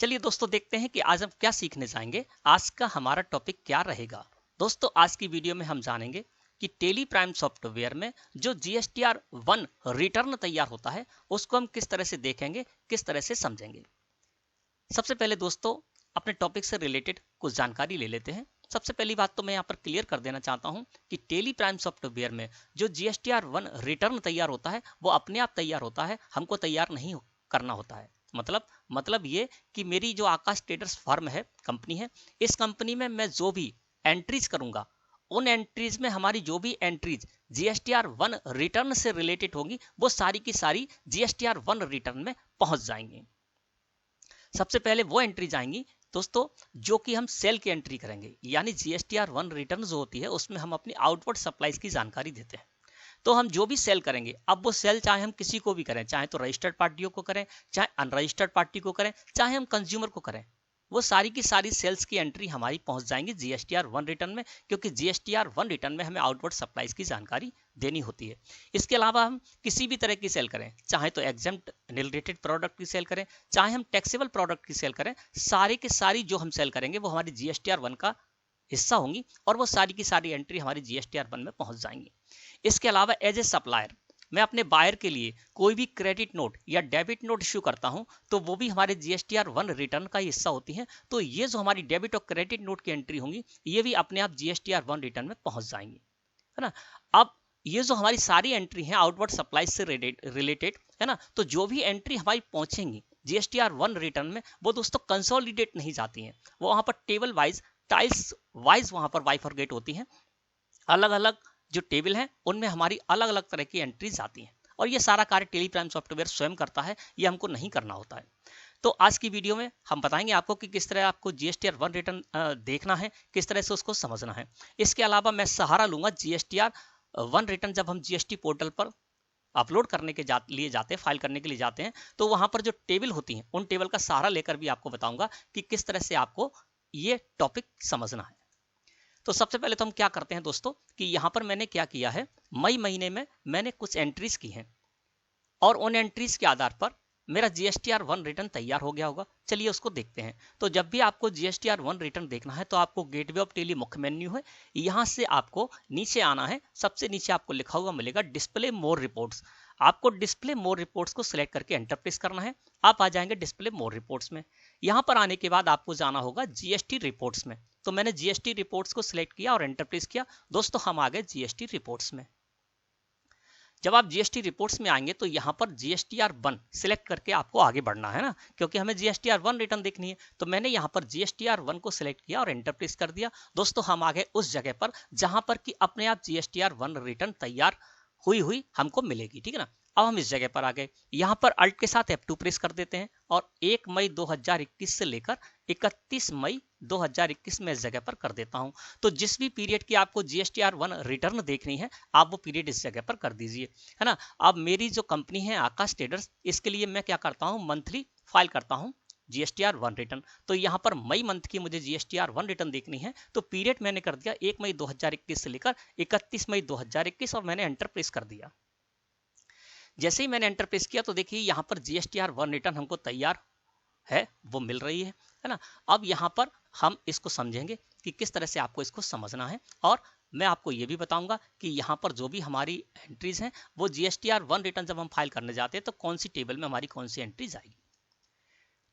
चलिए दोस्तों देखते हैं कि आज हम क्या सीखने जाएंगे। आज का हमारा टॉपिक क्या रहेगा। दोस्तों आज की वीडियो में हम जानेंगे कि टेली प्राइम सॉफ्टवेयर में जो GSTR 1 रिटर्न तैयार होता है उसको हम किस तरह से देखेंगे, किस तरह से समझेंगे। सबसे पहले दोस्तों अपने टॉपिक से रिलेटेड कुछ जानकारी ले लेते हैं। सबसे पहली बात तो मैं यहाँ पर क्लियर कर देना चाहता हूँ कि टेली प्राइम सॉफ्टवेयर में जो GSTR 1 रिटर्न तैयार होता है वो अपने आप तैयार होता है, हमको तैयार नहीं करना होता है। मतलब ये कि मेरी जो आकाश ट्रेडर्स फर्म है, कंपनी है, इस कंपनी में मैं जो भी एंट्रीज करूंगा उन एंट्रीज में हमारी जो भी एंट्रीज GSTR 1 रिटर्न से रिलेटेड होगी वो सारी की सारी GSTR 1 रिटर्न में पहुंच जाएंगी। सबसे पहले वो एंट्री जाएंगी दोस्तों जो कि हम सेल की एंट्री करेंगे, यानी GSTR 1 रिटर्न जो होती है उसमें हम अपनी आउटवर्ड सप्लाईज की जानकारी देते हैं। तो हम जो भी सेल करेंगे, अब वो सेल चाहे हम किसी को भी करें, चाहे तो रजिस्टर्ड पार्टियों को करें, चाहे अनरजिस्टर्ड पार्टी को करें, चाहे हम कंज्यूमर को करें, वो सारी की सारी सेल्स की एंट्री हमारी पहुंच जाएंगी GSTR 1 रिटर्न में, क्योंकि GSTR 1 रिटर्न में हमें आउटवर्ड सप्लाईज की जानकारी देनी होती है। इसके अलावा हम किसी भी तरह की सेल करें, चाहे तो एग्जेम्प्ट नील रेटेड प्रोडक्ट की सेल करें, चाहे हम टैक्सेबल प्रोडक्ट की सेल करें, सारी की सारी जो हम सेल करेंगे वो हमारी GSTR 1 का हिस्सा होंगी और वो सारी की सारी एंट्री हमारी GSTR 1 में पहुंच जाएंगी। इसके अलावा एज ए सप्लायर मैं अपने बायर के लिए कोई भी क्रेडिट नोट या डेबिट नोट इश्यू करता हूं तो वो भी हमारे GSTR 1 रिटर्न का हिस्सा होती है। तो ये जो हमारी डेबिट और क्रेडिट नोट की एंट्री होंगी ये भी अपने आप GSTR 1 रिटर्न में पहुंच जाएंगी, है ना। अब ये जो हमारी सारी एंट्री है आउटवर्ड सप्लाई से रिलेटेड, है ना, तो जो भी एंट्री हमारी पहुंचेंगी GSTR 1 रिटर्न में वो दोस्तों कंसोलिडेट नहीं जाती हैं, वो वहां पर टेबल वाइज, टाइल्स वाइज वहां पर बाइफरगेट होती हैं। अलग अलग जो टेबल हैं उनमें हमारी अलग अलग तरह की एंट्रीज आती हैं और ये सारा कार्य टेली प्राइम सॉफ्टवेयर स्वयं करता है, ये हमको नहीं करना होता है। तो आज की वीडियो में हम बताएंगे आपको कि किस तरह आपको GSTR 1 रिटर्न देखना है, किस तरह से उसको समझना है। इसके अलावा मैं सहारा लूंगा GSTR 1 रिटर्न जब हम GST पोर्टल पर अपलोड करने के लिए जाते हैं, फाइल करने के लिए जाते हैं, तो वहां पर जो टेबल होती हैं उन टेबल का सहारा लेकर भी आपको बताऊंगा कि किस तरह से आपको ये टॉपिक समझना है। तो सबसे पहले तो हम क्या करते हैं दोस्तों कि यहाँ पर मैंने क्या किया है, मई महीने में मैंने कुछ एंट्रीज की हैं और उन एंट्रीज के आधार पर मेरा GSTR 1 रिटर्न तैयार हो गया होगा। चलिए उसको देखते हैं। तो जब भी आपको GSTR 1 रिटर्न देखना है तो आपको गेटवे ऑफ टेली मुख्य मेन्यू है, यहाँ से आपको नीचे आना है। सबसे नीचे आपको लिखा हुआ मिलेगा डिस्प्ले मोर रिपोर्ट्स। आपको डिस्प्ले मोर रिपोर्ट्स को सिलेक्ट करके एंटर प्रेस करना है। आप आ जाएंगे डिस्प्ले मोर रिपोर्ट्स में। यहाँ पर आने के बाद आपको जाना होगा GST रिपोर्ट्स में। तो मैंने GST रिपोर्ट्स को सिलेक्ट किया और एंटर प्रेस किया। दोस्तों हम आ गए GST रिपोर्ट्स में। जब आप GST रिपोर्ट्स में आएंगे तो यहाँ पर GSTR 1 सिलेक्ट करके आपको आगे बढ़ना है ना, क्योंकि हमें GSTR 1 रिटर्न देखनी है। तो मैंने यहाँ पर GSTR 1 को सिलेक्ट किया और एंटर प्रेस कर दिया। दोस्तों हम आ गए उस जगह पर जहां पर कि अपने आप GSTR 1 रिटर्न तैयार हुई हमको मिलेगी, ठीक है ना। अब हम इस जगह पर आ गए, यहाँ पर अल्ट के साथ F2 प्रेस कर देते हैं और 1 मई 2021 से लेकर 31 मई 2021 में इस जगह पर कर देता हूं। तो जिस भी पीरियड की आपको GSTR 1 रिटर्न देखनी है आप वो पीरियड इस जगह पर कर दीजिए, है ना। अब मेरी जो कंपनी है आकाश ट्रेडर्स, इसके लिए मैं क्या करता हूं, मंथली फाइल करता हूं GSTR 1 रिटर्न। तो यहाँ पर मई मंथ की मुझे GSTR 1 रिटर्न देखनी है, तो पीरियड मैंने कर दिया 1 मई 2021 से लेकर 31 मई 2021 और मैंने एंटर प्रेस कर दिया। जैसे ही मैंने एंटर प्रेस किया तो देखिए यहाँ पर GSTR 1 रिटर्न हमको तैयार है, वो मिल रही है ना। अब यहाँ पर हम इसको समझेंगे कि किस तरह से आपको इसको समझना है और मैं आपको ये भी बताऊंगा कि यहाँ पर जो भी हमारी एंट्रीज हैं वो GSTR 1 रिटर्न जब हम फाइल करने जाते हैं तो कौन सी टेबल में हमारी कौन सी एंट्रीज आएगी।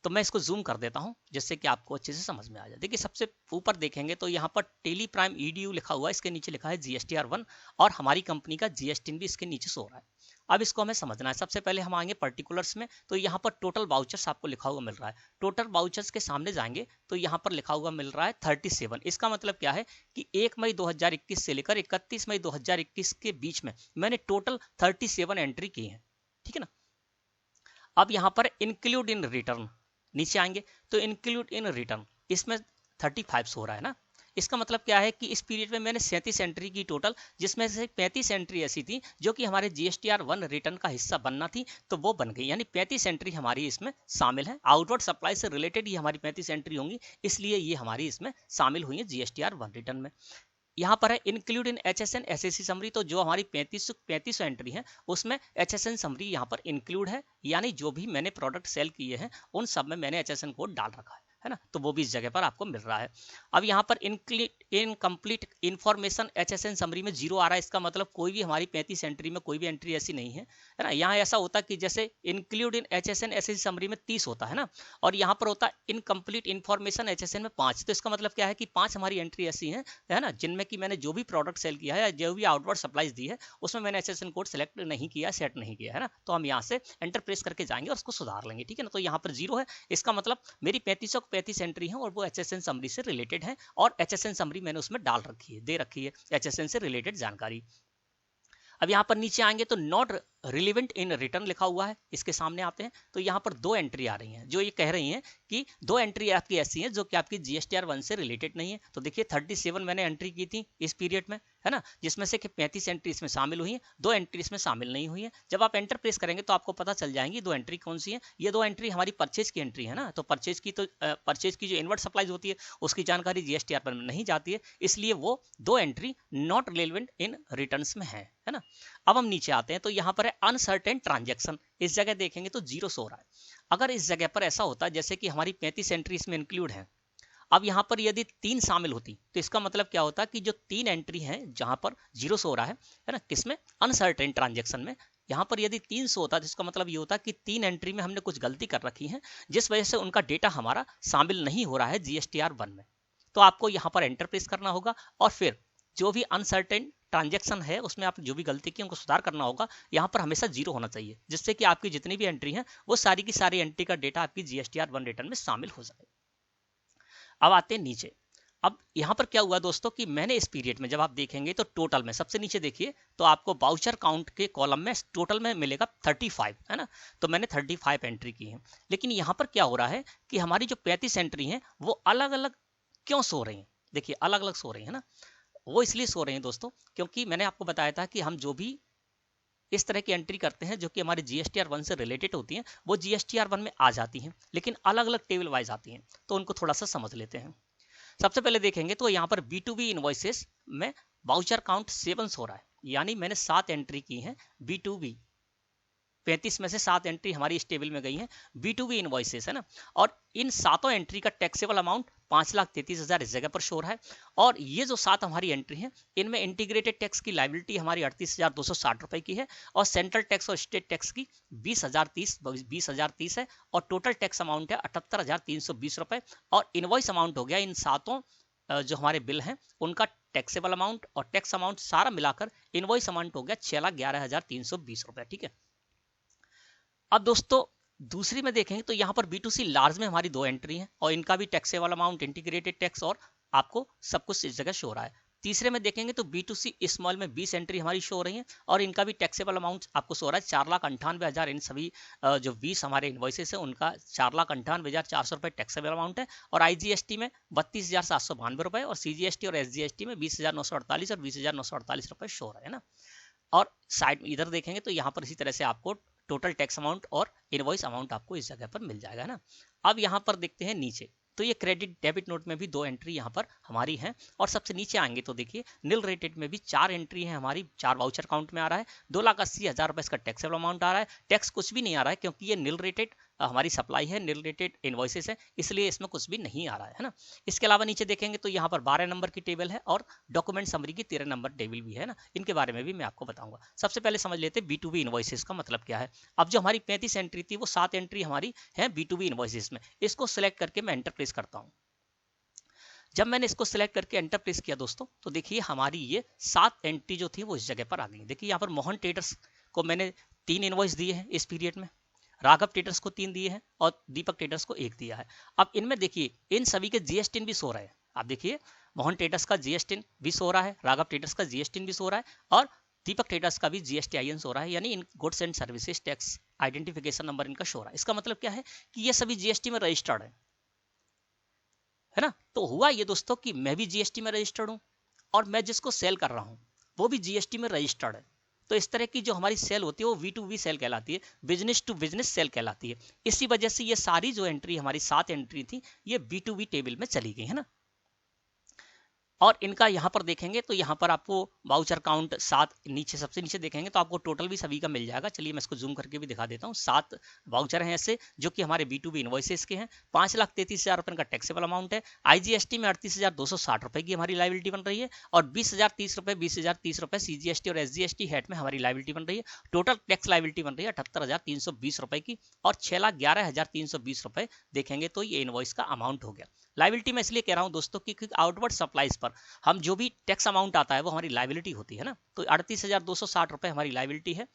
तो मैं इसको जूम कर देता हूं जिससे कि आपको अच्छे से समझ में आ जाए। देखिए सबसे ऊपर देखेंगे तो यहाँ पर टेली प्राइम EDU लिखा हुआ है, इसके नीचे लिखा है GSTR 1 और हमारी कंपनी का GST भी इसके नीचे सो रहा है। अब इसको हमें समझना है। सबसे पहले हम आएंगे पर्टिकुलर्स में, तो यहाँ पर टोटल वाउचर्स आपको लिखा हुआ मिल रहा है। टोटल वाउचर्स के सामने जाएंगे तो यहाँ पर लिखा हुआ मिल रहा है 37। इसका मतलब क्या है कि 1 मई 2021 से लेकर 31 मई 2021 के बीच में मैंने टोटल 37 एंट्री की है, ठीक है ना। अब यहाँ पर इंक्लूड इन रिटर्न नीचे आएंगे तो इंक्लूड इन रिटर्न इसमें 35 हो रहा है ना। इसका मतलब क्या है कि इस पीरियड में मैंने 37 एंट्री की टोटल, जिसमें से 35 एंट्री ऐसी थी जो कि हमारे GSTR 1 रिटर्न का हिस्सा बनना थी, तो वो बन गई, यानी 35 एंट्री हमारी इसमें शामिल है। आउटवर्ड सप्लाई से रिलेटेड ही हमारी 35 एंट्री होंगी, इसलिए ये हमारी इसमें शामिल हुई है GSTR 1 रिटर्न में। यहाँ पर है include in HSN SAC summary, तो जो हमारी 3500 एंट्री है उसमें HSN समरी यहाँ पर इंक्लूड है, यानी जो भी मैंने प्रोडक्ट सेल किए हैं उन सब में मैंने HSN कोड डाल रखा है ना, तो वो भी इस जगह पर आपको मिल रहा है। अब यहाँ पर इनकम्प्लीट इन्फॉर्मेशन HSN समरी में 0 आ रहा है, इसका मतलब कोई भी हमारी 35 एंट्री में कोई भी एंट्री ऐसी नहीं है ना। यहाँ ऐसा होता है कि जैसे include in HSN SAC summary में 30 होता है ना, और यहाँ पर होता है इनकम्प्लीट इन्फॉर्मेशन HSN में 5, तो इसका मतलब क्या है कि 5 हमारी एंट्री ऐसी है ना, जिनमें कि मैंने जो भी प्रोडक्ट सेल किया है या जो भी आउटवर्ड सप्लाईज दी है उसमें मैंने HSN कोड सेलेक्ट नहीं किया, सेट नहीं किया है ना, तो हम यहाँ से एंटर प्रेस करके जाएंगे और उसको सुधार लेंगे, ठीक है ना। तो यहाँ पर 0 है, इसका मतलब मेरी 3535 एंट्री है और वो HSN समरी से रिलेटेड है, और HSN समरी मैंने उसमें डाल रखी है, दे रखी है HSN से रिलेटेड जानकारी। अब यहाँ पर नीचे आएंगे तो नॉट रिलेवेंट इन रिटर्न लिखा हुआ है, इसके सामने आते हैं तो यहाँ पर 2 एंट्री आ रही हैं जो ये कह रही हैं कि 2 एंट्री आपकी ऐसी हैं जो कि आपकी GSTR 1 से रिलेटेड नहीं है। तो देखिए 37 मैंने एंट्री की थी इस पीरियड में, है ना, जिसमें से कि 35 एंट्री इसमें शामिल हुई है, 2 एंट्री इसमें शामिल नहीं हुई है। जब आप एंटर प्रेस करेंगे तो आपको पता चल जाएंगी 2 एंट्री कौन सी है। ये 2 एंट्री हमारी परचेज की एंट्री है ना, तो परचेज की जो इनवर्ट सप्लाईज होती है उसकी जानकारी GSTR पर नहीं जाती है, इसलिए वो 2 entry not relevant in returns में है ना। अब हम नीचे आते हैं तो यहाँ पर है अनसर्टेन ट्रांजैक्शन, इस जगह देखेंगे तो 0 शो हो रहा है। अगर इस जगह पर ऐसा होता जैसे कि हमारी 35 एंट्री इसमें इंक्लूड है, अब यहाँ पर यदि 3 शामिल होती तो इसका मतलब क्या होता कि जो 3 एंट्री है जहां पर 0 शो हो रहा है ना, किसमें, अनसर्टेन ट्रांजैक्शन में, यहाँ पर यदि 300 होता तो इसका मतलब ये होता कि 3 एंट्री में हमने कुछ गलती कर रखी है जिस वजह से उनका डेटा हमारा शामिल नहीं हो रहा है GSTR 1 में। तो आपको यहाँ पर एंटर प्रेस करना होगा और फिर जो भी अनसर्टेन ट्रांजैक्शन है उसमें आप जो भी गलती की उनको सुधार करना होगा, यहाँ पर हमेशा 0 होना चाहिए, जिससे कि आपकी जितनी भी एंट्री है वो सारी की सारी एंट्री का डेटा आपकी GSTR 1 रिटर्न में शामिल हो जाए। अब आते हैं नीचे। अब यहाँ पर क्या हुआ दोस्तों कि मैंने इस पीरियड में जब आप देखेंगे तो टोटल में सबसे नीचे देखिए तो आपको वाउचर काउंट के कॉलम में टोटल में मिलेगा 35, है ना, तो मैंने 35 एंट्री की है। लेकिन यहाँ पर क्या हो रहा है कि हमारी जो 35 एंट्री है वो अलग अलग क्यों सो रही है, देखिए अलग अलग सो रही है ना, वो इसलिए सो रहे हैं दोस्तों क्योंकि मैंने आपको बताया था कि हम जो भी इस तरह की एंट्री करते हैं जो कि हमारे GSTR 1 से रिलेटेड होती हैं वो GSTR 1 में आ जाती हैं, लेकिन अलग अलग टेबल वाइज आती हैं, तो उनको थोड़ा सा समझ लेते हैं। सबसे पहले देखेंगे तो यहाँ पर B2B इनवॉइसेस में वाउचर काउंट 7 हो रहा है, यानी मैंने 7 एंट्री की है B2B, 35 में से 7 एंट्री हमारी इस टेबल में गई है B2B इनवॉइसेस, है ना, और इन 7 एंट्री का टैक्सेबल अमाउंट 5,33,000 इस जगह पर शोर है। और ये जो 7 हमारी एंट्री है इनमें इंटीग्रेटेड टैक्स की लाइबिलिटी हमारी 38,260 रुपए की है और सेंट्रल टैक्स और स्टेट टैक्स की 20,030 है और टोटल टैक्स अमाउंट है 78,320 रुपए। और इनवॉइस अमाउंट हो गया इन 7 जो हमारे बिल हैं उनका टैक्सेबल अमाउंट और टैक्स अमाउंट सारा मिलाकर इनवॉइस अमाउंट हो गया 6,11,320 रुपए, ठीक है। अब दोस्तों दूसरी में देखेंगे तो यहाँ पर B2C लार्ज में हमारी 2 एंट्री हैं और इनका भी टैक्सेबल अमाउंट, इंटीग्रेटेड टैक्स और आपको सब कुछ इस जगह शो हो रहा है। तीसरे में देखेंगे तो B2C स्मॉल में 20 एंट्री हमारी शो हो रही है और इनका भी टैक्सेबल अमाउंट आपको शो हो रहा है 4,98,000। इन सभी जो 20 हमारे इनवॉइसेस है उनका 4,98,400 रुपए टैक्सेबल अमाउंट है और IGST में 32,792 रुपए और CGST और SGST में 20,948 और 20,948 रुपए शो हो रहे हैं ना। और साइड इधर देखेंगे तो यहाँ पर इसी तरह से आपको टोटल टैक्स अमाउंट और इनवॉइस अमाउंट आपको इस जगह पर मिल जाएगा ना। अब यहाँ पर देखते हैं नीचे तो ये क्रेडिट डेबिट नोट में भी 2 एंट्री यहाँ पर हमारी हैं और सबसे नीचे आएंगे तो देखिए निल रेटेड में भी 4 एंट्री है हमारी, 4 वाउचर काउंट में आ रहा है, 2,80,000 रुपए इसका टैक्सेबल अमाउंट आ रहा है। टैक्स कुछ भी नहीं आ रहा है क्योंकि ये निल रेटेड हमारी सप्लाई है, निल रेटेड इनवॉइसेस है, इसलिए इसमें कुछ भी नहीं आ रहा है ना। इसके अलावा नीचे देखेंगे तो यहाँ पर 12 नंबर की टेबल है और डॉक्यूमेंट समरी की 13 नंबर टेबल भी है ना, इनके बारे में भी मैं आपको बताऊंगा। सबसे पहले समझ लेते हैं B2B इनवॉइसेस का मतलब क्या है। अब जो हमारी 35 एंट्री थी वो 7 एंट्री हमारी है B2B इनवॉइसेस में, इसको सिलेक्ट करके मैं एंटर प्रेस करता हूँ। जब मैंने इसको सिलेक्ट करके एंटर प्रेस किया दोस्तों तो देखिए हमारी ये 7 एंट्री जो थी वो इस जगह पर आ गई। देखिए यहाँ पर मोहन ट्रेडर्स को मैंने 3 इनवॉइस दिए हैं इस पीरियड में, राघव ट्रेडर्स को 3 दिए हैं और दीपक ट्रेडर्स को 1 दिया है। अब इनमें देखिए इन सभी के GST भी सो रहे हैं, आप देखिए मोहन ट्रेडर्स का GST भी सो रहा है, राघव ट्रेडर्स का GST भी सो रहा है और दीपक ट्रेडर्स का भी GSTIN सो रहा है, यानी इन goods and services tax identification number इनका शो रहा है। इसका मतलब क्या है कि ये सभी GST में रजिस्टर्ड है ना। तो हुआ ये दोस्तों कि मैं भी GST में रजिस्टर्ड हूं और मैं जिसको सेल कर रहा हूं वो भी GST में रजिस्टर्ड है। तो इस तरह की जो हमारी सेल होती है वो V2V सेल कहलाती है, बिजनेस टू बिजनेस सेल कहलाती है। इसी वजह से ये सारी जो एंट्री हमारी 7 एंट्री थी ये B2B टेबल में चली गई है ना। और इनका यहाँ पर देखेंगे तो यहाँ पर आपको वाउचर काउंट 7 नीचे सबसे नीचे देखेंगे तो आपको टोटल भी सभी का मिल जाएगा। चलिए मैं इसको जूम करके भी दिखा देता हूँ। 7 वाउचर हैं ऐसे जो कि हमारे B2B इनवॉइसेस के हैं। 5,33,000 रुपये का टैक्सेबल अमाउंट है। IGST में 38,260 रुपये की हमारी लाइबिलिटी बन रही है और 20,030 रुपये 20,030 रुपये CGST और SGST हेड में हमारी लाइबिलिटी बन रही है। टोटल टैक्स लाइबिलिटी बन रही है 78,320 रुपये की और 6,11,320 रुपये देखेंगे तो ये इनवॉइस का अमाउंट हो गया। लाइबिलिटी मैं इसलिए कह रहा हूं दोस्तों कि आउटवर्ड सप्लाईज पर हम जो भी टैक्स अमाउंट आता है वो हमारी लाइबिलिटी होती है ना। तो 38,260 रुपये हमारी लाइबिलिटी है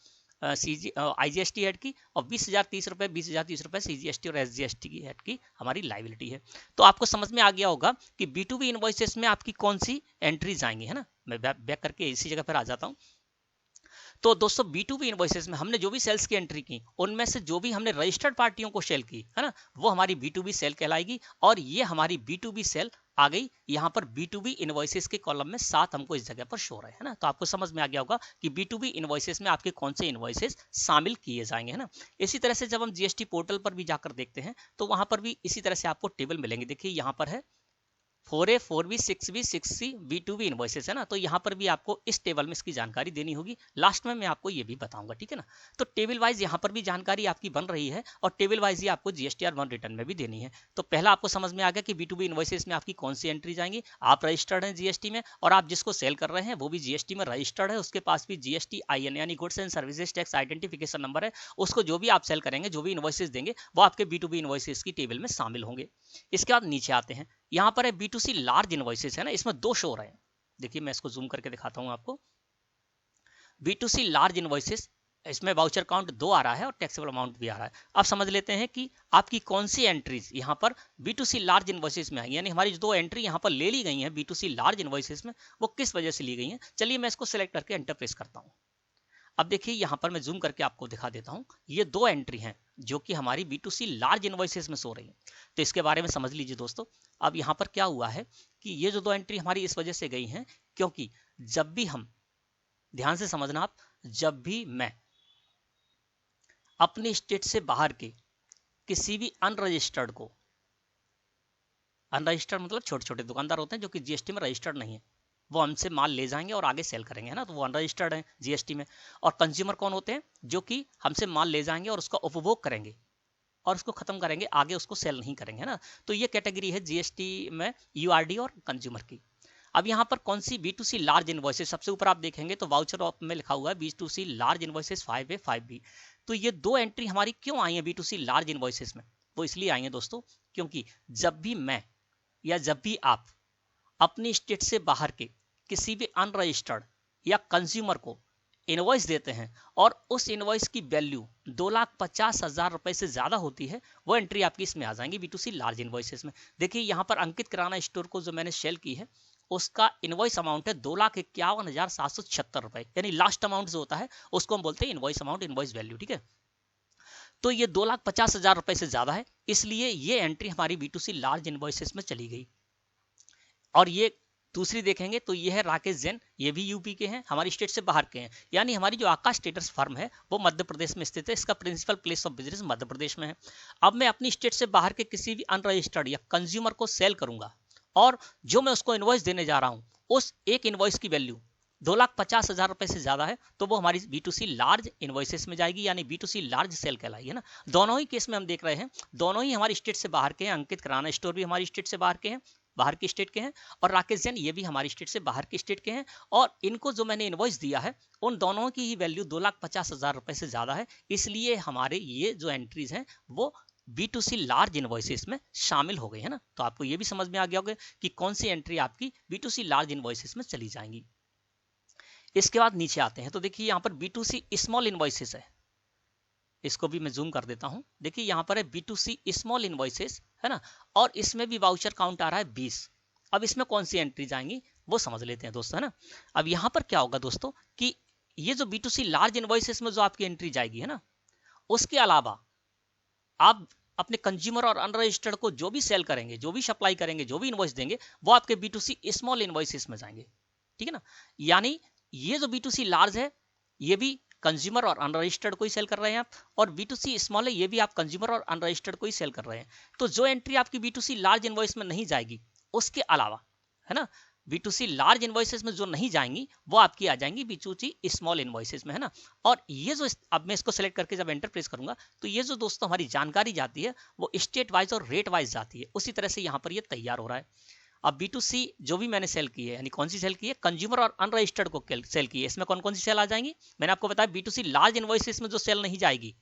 IGST हेड की और 20,030 रुपये 20,030 रुपये CGST और SGST की हेड की हमारी लाइबिलिटी है। तो आपको समझ में आ गया होगा कि B2B इनवॉइसेस में आपकी कौन सी एंट्रीज आएंगी, है ना। मैं बैक करके इसी जगह पर आ जाता हूँ। तो दोस्तों B2B इनवॉइसेस में हमने जो भी सेल्स की एंट्री की उनमें से जो भी हमने रजिस्टर्ड पार्टियों को सेल की, है ना, वो हमारी B2B सेल कहलाएगी और ये हमारी B2B सेल आ गई यहाँ पर B2B इनवॉइसेस के कॉलम में 7 हमको इस जगह पर शो रहे हैं ना। तो आपको समझ में आ गया होगा कि B2B इनवॉइसेस में आपके कौन से इनवॉइसेस शामिल किए जाएंगे, है ना। इसी तरह से जब हम GST पोर्टल पर भी जाकर देखते हैं तो वहां पर भी इसी तरह से आपको टेबल मिलेंगे। देखिए यहाँ पर है 4A 4B 6B 6C B2B invoices है ना। तो यहाँ पर भी आपको इस टेबल में इसकी जानकारी देनी होगी। लास्ट में मैं आपको ये भी बताऊंगा, ठीक है ना। तो टेबल वाइज यहाँ पर भी जानकारी आपकी बन रही है और टेबल वाइज ही आपको GSTR 1 रिटर्न में भी देनी है। तो पहला आपको समझ में आ गया कि B2B इनवॉइसेस में आपकी कौन सी एंट्री जाएंगी। आप रजिस्टर्ड हैं GST में और आप जिसको सेल कर रहे हैं वो भी GST में रजिस्टर्ड है, उसके पास भी GSTIN यानी goods and services tax identification number है। उसको जो भी आप सेल करेंगे, जो भी इनवॉइसेस देंगे वो आपके B2B इनवॉइसेस की टेबल में शामिल होंगे। इसके बाद नीचे आते हैं, यहाँ पर है B2C लार्ज इनवॉइसेस है ना, इसमें 2 शो रहे हैं। देखिए मैं इसको जूम करके दिखाता हूं आपको। B2C लार्ज इनवॉइसेस, इसमें वाउचर काउंट 2 आ रहा है और टैक्सेबल अमाउंट भी आ रहा है। अब समझ लेते हैं कि आपकी कौन सी एंट्रीज यहाँ पर B2C लार्ज इनवॉइसेस में आई, यानी हमारी जो 2 एंट्री यहाँ पर ले ली गई हैं B2C लार्ज इनवॉइसेस में वो किस वजह से ली गई हैं। चलिए मैं इसको सिलेक्ट करके एंटर प्रेस करता हूँ। अब देखिए यहाँ पर मैं जूम करके आपको दिखा देता हूँ, ये 2 एंट्री हैं जो कि हमारी B2C लार्ज इनवॉइसेस में सो रही हैं। तो इसके बारे में समझ लीजिए दोस्तों। अब यहाँ पर क्या हुआ है कि ये जो 2 एंट्री हमारी इस वजह से गई हैं क्योंकि जब भी हम, ध्यान से समझना आप, जब भी मैं अपने स्टेट से बाहर के किसी भी अनरजिस्टर्ड को, अनरजिस्टर्ड मतलब छोटे छोटे दुकानदार होते हैं जो कि GST में रजिस्टर्ड नहीं है, वो हमसे माल ले जाएंगे और आगे सेल करेंगे, है ना, तो वो अनरजिस्टर्ड है GST में। और कंज्यूमर कौन होते हैं, जो कि हमसे माल ले जाएंगे और उसका उपभोग करेंगे और उसको खत्म करेंगे, आगे उसको सेल नहीं करेंगे, है ना। तो ये कैटेगरी है GST में URD और कंज्यूमर की। अब यहाँ पर कौन सी B2C लार्ज इनवॉइसेस, सबसे ऊपर आप देखेंगे तो वाउचर ऑफ में लिखा हुआ है B2C large invoices 5A 5B। तो ये 2 एंट्री हमारी क्यों आई है B2C लार्ज इनवॉइसेस में, वो इसलिए आई है दोस्तों क्योंकि जब भी मैं या जब भी आप अपनी स्टेट से बाहर के किसी भी अनरजिस्टर्ड या कंज्यूमर को इनवॉइस देते हैं और उस इनवॉइस की वैल्यू 2,50,000 रुपए से ज्यादा होती है, वो एंट्री आपकी इसमें आ जाएंगी B2C लार्ज इनवॉइसेस में। देखिए यहाँ पर अंकित किराना स्टोर को जो मैंने सेल की है उसका इनवॉइस अमाउंट है 2,51,776 रुपए, यानी लास्ट अमाउंट जो होता है उसको हम बोलते हैं इनवॉइस अमाउंट, इनवॉइस वैल्यू, ठीक है। तो ये 2,50,000 रुपए से ज्यादा है, इसलिए ये एंट्री हमारी B2C लार्ज इनवॉइसेस में चली गई। और ये दूसरी देखेंगे तो ये है राकेश जैन, ये भी यूपी के हैं, हमारी स्टेट से बाहर के हैं, यानी हमारी जो आकाश स्टेटस फर्म है वो मध्य प्रदेश में स्थित है, इसका principal place of business Madhya Pradesh में है। अब मैं अपनी स्टेट से बाहर के किसी भी अनरजिस्टर्ड या कंज्यूमर को सेल करूंगा और जो मैं उसको इनवॉइस देने जा रहा हूं उस एक इनवॉइस की वैल्यू 2,50,000 रुपए से ज्यादा है, तो वो हमारी B2C लार्ज इनवॉइसेस में जाएगी, यानी B2C लार्ज सेल कहलाई, है ना। दोनों ही केस में हम देख रहे हैं, दोनों ही हमारी स्टेट से बाहर के हैं। अंकित किराना स्टोर भी हमारी स्टेट से बाहर के हैं, बाहर की स्टेट के हैं, और राकेश जैन ये भी हमारी स्टेट से बाहर की स्टेट के हैं। और इनको जो मैंने इनवॉइस दिया है उन दोनों की ही वैल्यू 2,50,000 रुपए से ज्यादा है, इसलिए हमारे ये जो एंट्रीज हैं वो B2C लार्ज इनवॉइसेस में शामिल हो गई, है ना। तो आपको ये भी समझ में आ गया होगा कि कौन सी एंट्री आपकी B2C लार्ज इनवॉइसेस में चली जाएंगी। इसके बाद नीचे आते हैं तो देखिए यहाँ पर B2C स्मॉल इनवॉइसेस है, इसको भी मैं जूम कर देता हूं। देखिए यहाँ पर है B2C स्मॉल इनवॉइसेस, है ना, और इसमें भी वाउचर काउंट आ रहा है 20। अब इसमें कौन सी एंट्री जाएंगी वो समझ लेते हैं दोस्तों, है ना। अब यहाँ पर क्या होगा दोस्तों कि ये जो B2C लार्ज इनवॉइसेस में जो आपकी एंट्री जाएगी, है ना, उसके अलावा आप अपने कंज्यूमर और अनरजिस्टर्ड को जो भी सेल करेंगे, जो भी सप्लाई करेंगे, जो भी इनवॉइस देंगे, वो आपके B2C स्मॉल इनवॉइसेस में जाएंगे, ठीक है ना। यानी ये जो B2C लार्ज है ये भी कंज्यूमर और अनरजिस्टर्ड को ही सेल कर रहे हैं आप, और B2C स्मॉल है ये भी आप कंज्यूमर और अनरजिस्टर्ड को ही सेल कर रहे हैं। तो जो एंट्री आपकी B2C लार्ज इनवॉइस में नहीं जाएगी उसके अलावा, है ना, B2C लार्ज इन्वॉइसेस में जो नहीं जाएंगी वो आपकी आ जाएंगी B2C स्मॉल इन्वॉइसेस में, है ना। और ये जो अब मैं इसको सेलेक्ट करके जब एंटर प्रेस करूंगा तो ये जो दोस्तों हमारी जानकारी जाती है वो स्टेट वाइज और रेट वाइज जाती है। उसी तरह से यहाँ पर ये तैयार हो रहा है। अब B2C जो भी मैंने सेल की है, यानी कौन सी सेल की है, कंज्यूमर और अनरजिस्टर्ड को सेल की है, इसमें कौन कौन सी सेल आ जाएंगी। मैंने आपको बताया B2C लार्ज इन्वॉइसेस में जो सेल नहीं जाएगी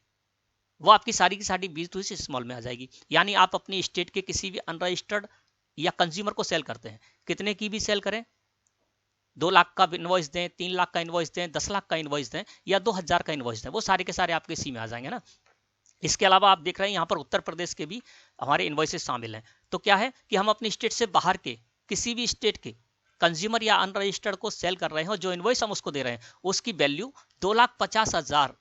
वो आपकी सारी की सारी B2C स्मॉल में आ जाएगी। यानी आप अपनी स्टेट के किसी भी अनरजिस्टर्ड या कंज्यूमर को सेल करते हैं, कितने की भी सेल करें, 2 लाख का इनवॉइस दें, 3 लाख का इनवॉइस दें, 10 लाख का इनवॉइस दें या 2000 का इनवॉइस दें, वो सारे के सारे आपके इसी में आ जाएंगे ना। इसके अलावा आप देख रहे हैं यहाँ पर उत्तर प्रदेश के भी हमारे इनवॉइसेस शामिल हैं। तो क्या है कि हम अपनी स्टेट से बाहर के किसी भी स्टेट के कंज्यूमर या अनरजिस्टर्ड को सेल कर रहे हैं और जो इनवॉइस हम उसको दे रहे हैं उसकी वैल्यू 2,50,000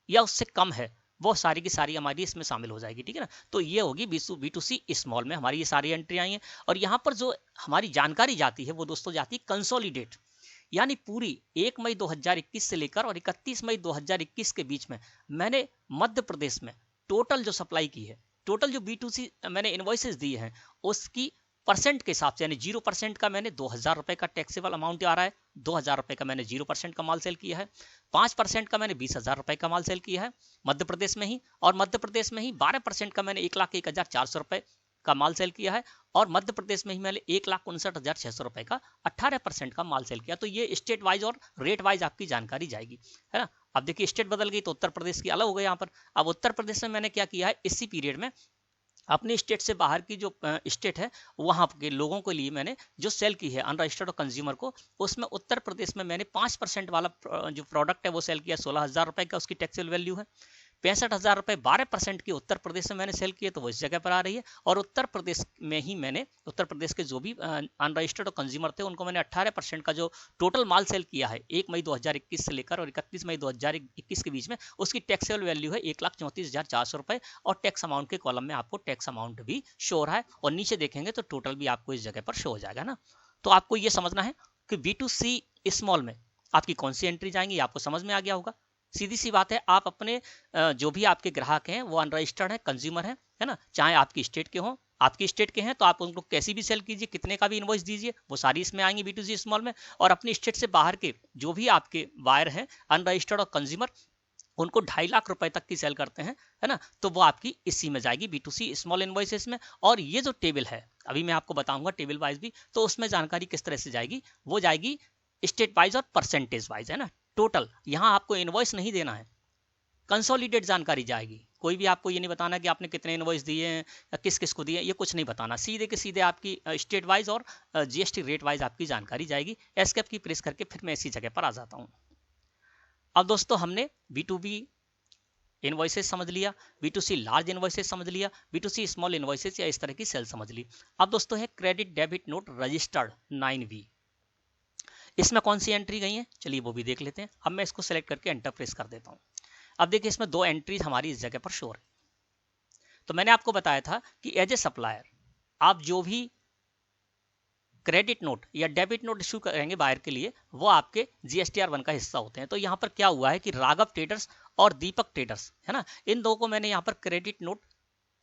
या उससे कम है, वो सारी की सारी हमारी इसमें शामिल हो जाएगी, ठीक है ना। तो ये होगी B2C स्मॉल में हमारी ये सारी एंट्री आई हैं। और यहाँ पर जो हमारी जानकारी जाती है वो दोस्तों जाती है कंसोलिडेट, यानी पूरी 1 मई 2021 से लेकर और 31 मई 2021 के बीच में मैंने मध्य प्रदेश में टोटल जो सप्लाई की है, टोटल जो B2C मैंने इनवॉइसेस दिए हैं उसकी परसेंट के हिसाब से, यानी 0% का मैंने 2,000 रुपए का टैक्सेबल अमाउंट आ रहा है, 2,000 रुपए का मैंने 0% का माल सेल किया है, 5% का मैंने 20,000 रुपए का माल सेल किया है मध्य प्रदेश में ही, और मध्य प्रदेश में ही 12% का मैंने 1,01,400 रुपए का माल सेल किया है, और मध्य प्रदेश में ही मैंने 1,59,600 रुपए का 18% का माल सेल किया। तो ये स्टेट वाइज और रेट वाइज आपकी जानकारी जाएगी, है ना। अब देखिए स्टेट बदल गई तो उत्तर प्रदेश की अलग हो गई यहाँ पर। अब उत्तर प्रदेश में मैंने क्या किया है, इसी पीरियड में अपनी स्टेट से बाहर की जो स्टेट है वहां के लोगों के लिए मैंने जो सेल की है अनरजिस्टर्ड और कंज्यूमर को, उसमें उत्तर प्रदेश में मैंने 5% वाला जो प्रोडक्ट है वो सेल किया, 16,000 रुपए का उसकी टैक्सेबल वैल्यू है। 65,000 रुपए 12% की उत्तर प्रदेश में मैंने सेल किए तो वो इस जगह पर आ रही है। और उत्तर प्रदेश में ही मैंने उत्तर प्रदेश के जो भी अनरजिस्टर्ड और कंज्यूमर थे उनको मैंने 18% का जो टोटल माल सेल किया है 1 मई 2021 से लेकर और 31 मई 2021 के बीच में, उसकी टैक्सेबल वैल्यू है 1,34,400 रुपए। और टैक्स अमाउंट के कॉलम में आपको टैक्स अमाउंट भी शो हो रहा है और नीचे देखेंगे तो टोटल भी आपको इस जगह पर शो हो जाएगा ना। तो आपको ये समझना है कि B2C स्मॉल में आपकी कौन सी एंट्री जाएंगी, आपको समझ में आ गया होगा। सीधी सी बात है, आप अपने जो भी आपके ग्राहक हैं वो अनरजिस्टर्ड है, कंज्यूमर है ना, चाहे आपकी स्टेट के हों, आपकी स्टेट के हैं तो आप उनको कैसी भी सेल कीजिए, कितने का भी इनवॉइस दीजिए, वो सारी इसमें आएंगी B2C स्मॉल में। और अपनी स्टेट से बाहर के जो भी आपके बायर हैं अनरजिस्टर्ड और कंज्यूमर, उनको 2.5 लाख रुपए तक की सेल करते हैं, है ना, तो वो आपकी इसी में जाएगी B2C स्मॉल इनवॉइसेस में। और ये जो टेबल है अभी मैं आपको बताऊंगा टेबल वाइज भी, तो उसमें जानकारी किस तरह से जाएगी, वो जाएगी स्टेट वाइज और परसेंटेज वाइज, है ना। टोटल यहाँ आपको इनवॉइस नहीं देना है, कंसोलिडेट जानकारी जाएगी। कोई भी आपको ये नहीं बताना कि आपने कितने इनवॉइस दिए हैं या किस किस को दिए, ये कुछ नहीं बताना, सीधे के सीधे आपकी स्टेट वाइज और GST रेट वाइज आपकी जानकारी जाएगी। एस्केप की प्रेस करके फिर मैं इसी जगह पर आ जाता हूँ। अब दोस्तों हमने B2B इनवॉइसेस समझ लिया, B2C लार्ज इनवॉइसेस समझ लिया, B2C स्मॉल इनवॉइसेस या इस तरह की सेल समझ ली। अब दोस्तों है credit debit note registered 9V, इसमें कौन सी एंट्री गई है, चलिए वो भी देख लेते हैं। अब मैं इसको सेलेक्ट करके एंटर प्रेस कर देता हूं। अब देखिए इसमें 2 एंट्रीज हमारी इस जगह पर शो है। तो मैंने आपको बताया था कि एज ए सप्लायर आप जो भी क्रेडिट नोट या डेबिट नोट इशू करेंगे बायर के लिए वो आपके GSTR1 का हिस्सा होते हैं। तो यहाँ पर क्या हुआ है कि राघव ट्रेडर्स और दीपक ट्रेडर्स, है ना, इन दो को मैंने यहाँ पर क्रेडिट नोट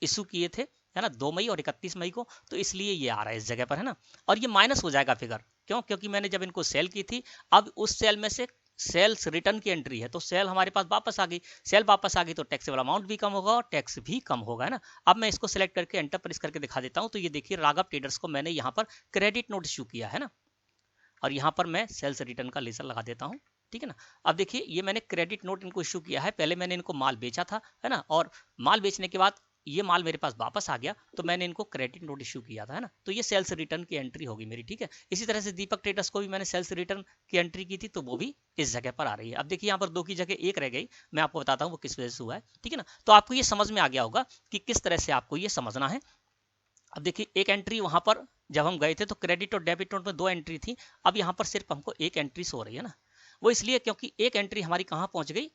इशू किए थे, है ना, 2 मई और 31 मई को, तो इसलिए ये आ रहा है इस जगह पर, है ना। और ये माइनस हो जाएगा फिगर, क्यों, क्योंकि मैंने जब इनको सेल की थी, अब उस सेल में से सेल्स रिटर्न की एंट्री है तो सेल हमारे पास वापस आ गई, सेल वापस आ गई तो टैक्सेबल अमाउंट भी कम होगा और टैक्स भी कम होगा, है ना। अब मैं इसको सिलेक्ट करके एंटर प्रेस करके दिखा देता हूं। तो ये देखिए राघव ट्रेडर्स को मैंने यहाँ पर क्रेडिट नोट इशू किया है ना, और यहाँ पर मैं सेल्स रिटर्न का लेजर लगा देता हूँ, ठीक है ना। अब देखिए ये मैंने क्रेडिट नोट इनको इशू किया है, पहले मैंने इनको माल बेचा था, है ना, और माल बेचने के बाद ये माल मेरे पास वापस आ गया तो मैंने इनको क्रेडिट नोट इशू किया था, है ना। तो ये सेल्स रिटर्न की एंट्री होगी मेरी, ठीक है। इसी तरह से दीपक ट्रेडर्स को भी मैंने सेल्स रिटर्न की एंट्री की थी तो वो भी इस जगह पर आ रही है। अब देखिए यहाँ पर 2 की जगह 1 रह गई, मैं आपको बताता हूँ वो किस वजह से हुआ है, ठीक है ना। तो आपको ये समझ में आ गया होगा कि किस तरह से आपको ये समझना है। अब देखिए एक एंट्री वहां पर जब हम गए थे तो क्रेडिट और डेबिट नोट में 2 एंट्री थी, अब यहाँ पर सिर्फ हमको 1 एंट्री सो रही है ना। वो इसलिए क्योंकि एक एंट्री हमारी कहाँ पहुंच गई,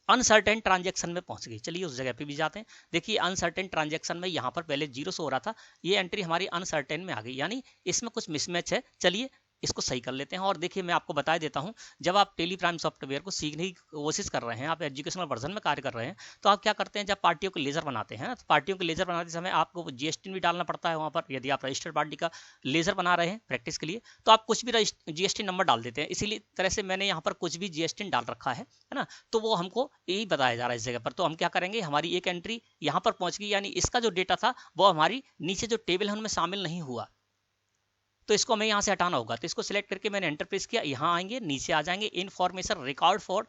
अनसर्टेन ट्रांजैक्शन में पहुंच गई। चलिए उस जगह पे भी जाते हैं। देखिए अनसर्टेन ट्रांजैक्शन में यहाँ पर पहले 0 हो रहा था, ये एंट्री हमारी अनसर्टेन में आ गई, यानी इसमें कुछ मिसमैच है। चलिए इसको सही कर लेते हैं। और देखिए मैं आपको बता देता हूं, जब आप टेली प्राइम सॉफ्टवेयर को सीखने की कोशिश कर रहे हैं, आप एजुकेशनल वर्जन में कार्य कर रहे हैं, तो आप क्या करते हैं, जब पार्टियों के लेजर बनाते हैं तो पार्टियों के लेजर बनाते समय आपको जीएसटी भी डालना पड़ता है वहां पर। यदि आप रजिस्टर्ड पार्टी का लेजर बना रहे हैं प्रैक्टिस के लिए, तो आप कुछ भी जीएसटी नंबर डाल देते हैं। इसीलिए तरह से मैंने यहाँ पर कुछ भी जीएसटी डाल रखा है ना, तो वो हमको यही बताया जा रहा है इस जगह पर। तो हम क्या करेंगे, हमारी एक एंट्री यहाँ पर पहुंच गई, यानी इसका जो डेटा था वो हमारी नीचे जो टेबल है उनमें शामिल नहीं हुआ, तो इसको हमें यहाँ से हटाना होगा। तो इसको सिलेक्ट करके मैंने एंटर प्रेस किया, यहाँ आएंगे, नीचे आ जाएंगे, इनफॉर्मेशन रिकॉर्ड फॉर,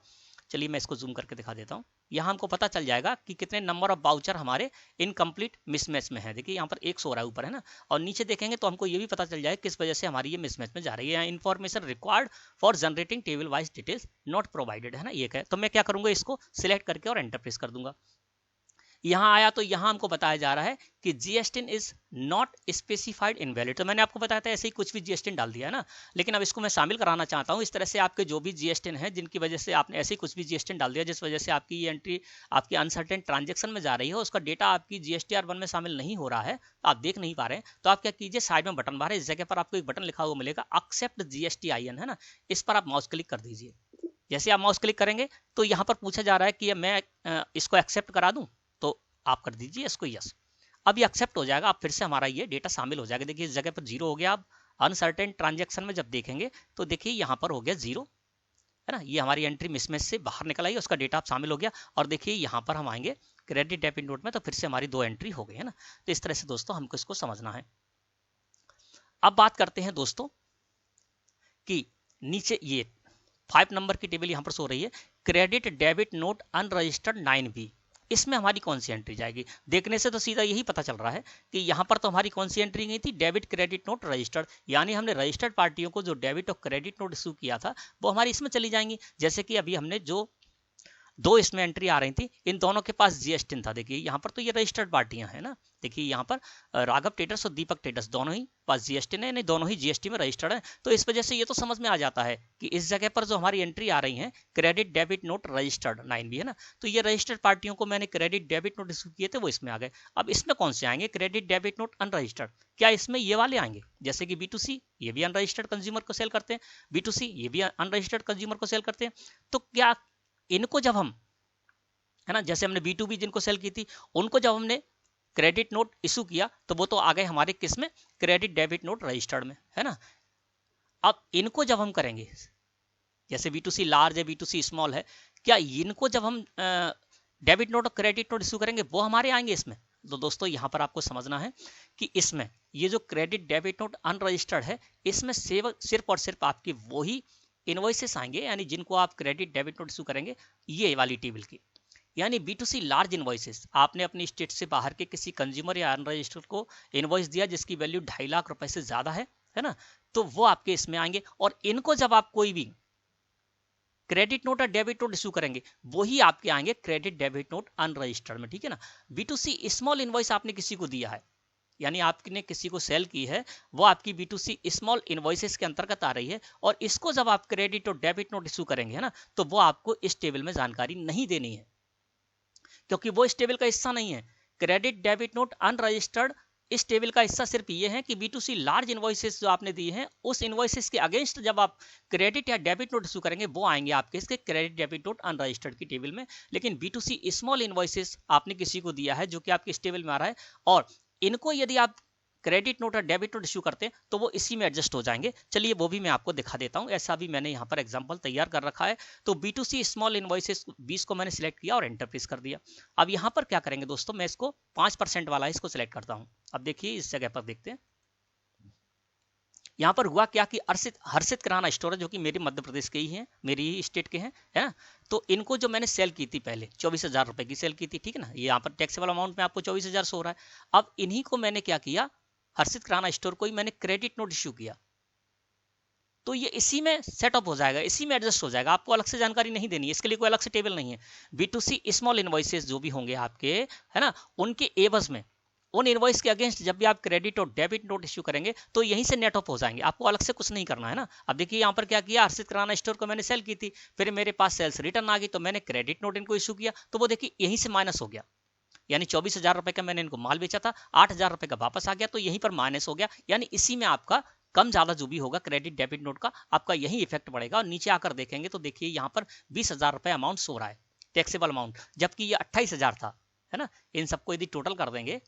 चलिए मैं इसको जूम करके दिखा देता हूँ। यहाँ हमको पता चल जाएगा कि कितने नंबर ऑफ बाउचर हमारे इनकम्प्लीट मिसमैच में है। देखिए यहाँ पर 1 सो रहा है ऊपर, है ना, और नीचे देखेंगे तो हमको ये भी पता चल जाएगा किस वजह से हमारी ये मिसमैच में जा रही है। Information required for generating table wise details not provided, है ना, ये है। तो मैं क्या करूंगा, इसको सिलेक्ट करके और एंटर प्रेस कर दूंगा। यहाँ आया तो यहाँ हमको बताया जा रहा है कि GST is not specified invalid. तो मैंने आपको बताया था ऐसे ही कुछ भी जीएसटी डाल दिया है ना, लेकिन अब इसको मैं शामिल कराना चाहता हूँ। इस तरह से आपके जो भी जीएसटी है जिनकी वजह से आपने ऐसे ही कुछ भी जीएसटी डाल दिया जिस वजह से आपकी ये एंट्री आपकी अनसर्टेन ट्रांजेक्शन में जा रही है, उसका डेटा आपकी जीएसटीआर 1 में शामिल नहीं हो रहा है, तो आप देख नहीं पा रहे हैं, तो आप क्या कीजिए, साइड में बटन बार है, इस जगह पर आपको एक बटन लिखा हुआ मिलेगा एक्सेप्ट जीएसटीआईएन, है ना, इस पर आप माउस क्लिक कर दीजिए। जैसे आप माउस क्लिक करेंगे तो यहाँ पर पूछा जा रहा है कि मैं इसको एक्सेप्ट करा दूं, तो आप कर दीजिए इसको यस। अब ये एक्सेप्ट हो जाएगा, अब फिर से हमारा ये डेटा शामिल हो जाएगा। देखिए इस जगह पर 0 हो गया। अब अनसर्टेन ट्रांजैक्शन में जब देखेंगे तो देखिए यहाँ पर हो गया 0, है ना, ये हमारी एंट्री मिसमैच से बाहर निकल आई, उसका डेटा आप शामिल हो गया। और देखिए यहाँ पर हम आएंगे क्रेडिट डेबिट नोट में, तो फिर से हमारी 2 एंट्री हो गई, है ना। तो इस तरह से दोस्तों हमको इसको समझना है। अब बात करते हैं दोस्तों कि नीचे ये 5 नंबर की टेबल यहाँ पर सो रही है, credit debit note unregistered 9B, इसमें हमारी कौन सी एंट्री जाएगी। देखने से तो सीधा यही पता चल रहा है कि यहाँ पर तो हमारी कौन सी एंट्री गई थी, डेबिट क्रेडिट नोट रजिस्टर्ड, यानी हमने रजिस्टर्ड पार्टियों को जो डेबिट और क्रेडिट नोट इशू किया था वो हमारी इसमें चली जाएंगी। जैसे कि अभी हमने जो 2 इसमें एंट्री आ रही थी, इन दोनों के पास जीएसटी था। देखिए यहाँ पर तो ये रजिस्टर्ड पार्टियां हैं ना, देखिए यहाँ पर राघव ट्रेडर्स और दीपक ट्रेडर्स दोनों ही पास जीएसटी है, नहीं दोनों ही जीएसटी में रजिस्टर्ड है। तो इस वजह से ये तो समझ में आ जाता है कि इस जगह पर जो हमारी एंट्री आ रही है credit debit note registered 9B, है ना, तो ये रजिस्टर्ड पार्टियों को मैंने क्रेडिट डेबिट नोट इशू किए थे वो इसमें आ गए। अब इसमें कौन से आएंगे, क्रेडिट डेबिट नोट अनरजिस्टर्ड, क्या इसमें ये वाले आएंगे, जैसे कि B2C, ये भी अनरजिस्टर्ड कंज्यूमर को सेल करते हैं, B2C ये भी अनरजिस्टर्ड कंज्यूमर को सेल करते हैं। तो क्या इनको जब हम, है ना, जैसे हमने B2B जिनको सेल की थी उनको जब हमने क्रेडिट नोट इशू किया तो वो तो आ गए हमारे किस में, क्रेडिट डेबिट नोट रजिस्टर्ड में, है ना। अब इनको जब हम करेंगे, जैसे B2C लार्ज है, B2C स्मॉल है, क्या इनको जब हम डेबिट नोट और क्रेडिट नोट इशू करेंगे वो हमारे आएंगे इसमें। तो दोस्तों यहाँ पर आपको समझना है कि इसमें ये जो क्रेडिट डेबिट नोट अनरजिस्टर्ड है, इसमें सिर्फ और सिर्फ आपकी वही इनवॉइसेस आएंगे, यानी जिनको आप क्रेडिट डेबिट नोट इशू करेंगे ये वाली टेबल की, यानी B2C लार्ज इनवॉइसेस, आपने अपनी स्टेट से बाहर के किसी कंज्यूमर या अनरजिस्टर्ड को इनवॉइस दिया जिसकी वैल्यू 2.5 लाख रुपए से ज्यादा है ना, तो वो आपके इसमें आएंगे। और इनको जब आप कोई भी क्रेडिट नोट और डेबिट नोट इशू करेंगे वही आपके आएंगे क्रेडिट डेबिट नोट अनरजिस्टर्ड में, ठीक है ना। B2C स्मॉल इनवॉइस आपने किसी को दिया है, यानी आपने किसी को सेल की है, वो आपकी B2C स्मॉल इनवॉइसेस के अंतर्गत आ रही है, और इसको जब आप क्रेडिट और डेबिट नोट इशू करेंगे, है ना, तो वो आपको इस टेबल में जानकारी नहीं देनी है, क्योंकि वो इस टेबल का हिस्सा नहीं है। क्रेडिट डेबिट नोट अनरजिस्टर्ड इस टेबल का हिस्सा सिर्फ ये है कि B2C लार्ज इनवॉइसेस जो आपने दिए हैं उस इनवॉइसेस के अगेंस्ट जब आप क्रेडिट या डेबिट नोट इशू करेंगे वो आएंगे आपके इसके क्रेडिट डेबिट नोट अनरजिस्टर्ड की टेबल में। लेकिन B2C स्मॉल इनवॉइसेस आपने किसी को दिया है जो कि आपके इस टेबल में आ रहा है, और इनको यदि आप क्रेडिट नोट और डेबिट नोट इशू करते हैं तो वो इसी में एडजस्ट हो जाएंगे। चलिए वो भी मैं आपको दिखा देता हूं, ऐसा भी मैंने यहाँ पर एग्जांपल तैयार कर रखा है। तो B2C स्मॉल इनवॉइसेस 20 को मैंने सिलेक्ट किया और एंटर प्रेस कर दिया। अब यहाँ पर क्या करेंगे दोस्तों, मैं इसको 5% वाला इसको सिलेक्ट करता हूँ। अब देखिए इस जगह पर देखते हैं यहाँ पर हुआ क्या कि हर्षित किराना स्टोर है जो कि मेरे मध्य प्रदेश के ही हैं, मेरी ही स्टेट के हैं, है ना। तो इनको जो मैंने सेल की थी पहले 24,000 रुपए की सेल की थी, ठीक है ना, ये यहाँ पर टैक्सेबल अमाउंट में आपको 24,000 सो रहा है। अब इन्हीं को मैंने क्या किया, हर्षित किराना स्टोर को ही मैंने क्रेडिट नोट इशू किया, तो ये इसी में सेटअप हो जाएगा, इसी में एडजस्ट हो जाएगा, आपको अलग से जानकारी नहीं देनी है, इसके लिए कोई अलग से टेबल नहीं है। B2C स्मॉल इनवॉइसेस जो भी होंगे आपके, है ना, उनके एवज में उन इनवॉइस के अगेंस्ट जब भी आप क्रेडिट और डेबिट नोट इशू करेंगे तो यहीं से नेट ऑफ हो जाएंगे, आपको अलग से कुछ नहीं करना है ना। अब देखिए यहाँ पर क्या किया, हर्षित किराना स्टोर को मैंने सेल की थी, फिर मेरे पास सेल्स रिटर्न आ गई तो मैंने क्रेडिट नोट इनको इशू किया, तो वो देखिए यहीं से माइनस हो गया, यानी 24,000 रुपए का मैंने इनको माल बेचा था, 8,000 रुपए का वापस आ गया, तो यहीं पर माइनस हो गया, यानी इसी में आपका कम ज़्यादा जो भी होगा क्रेडिट डेबिट नोट का आपका यही इफेक्ट पड़ेगा। और नीचे आकर देखेंगे तो देखिए यहाँ पर 20,000 रुपये अमाउंट सो रहा है, टैक्सेबल अमाउंट, जबकि ये 28,000 था, है ना। इन सबको यदि टोटल कर देंगे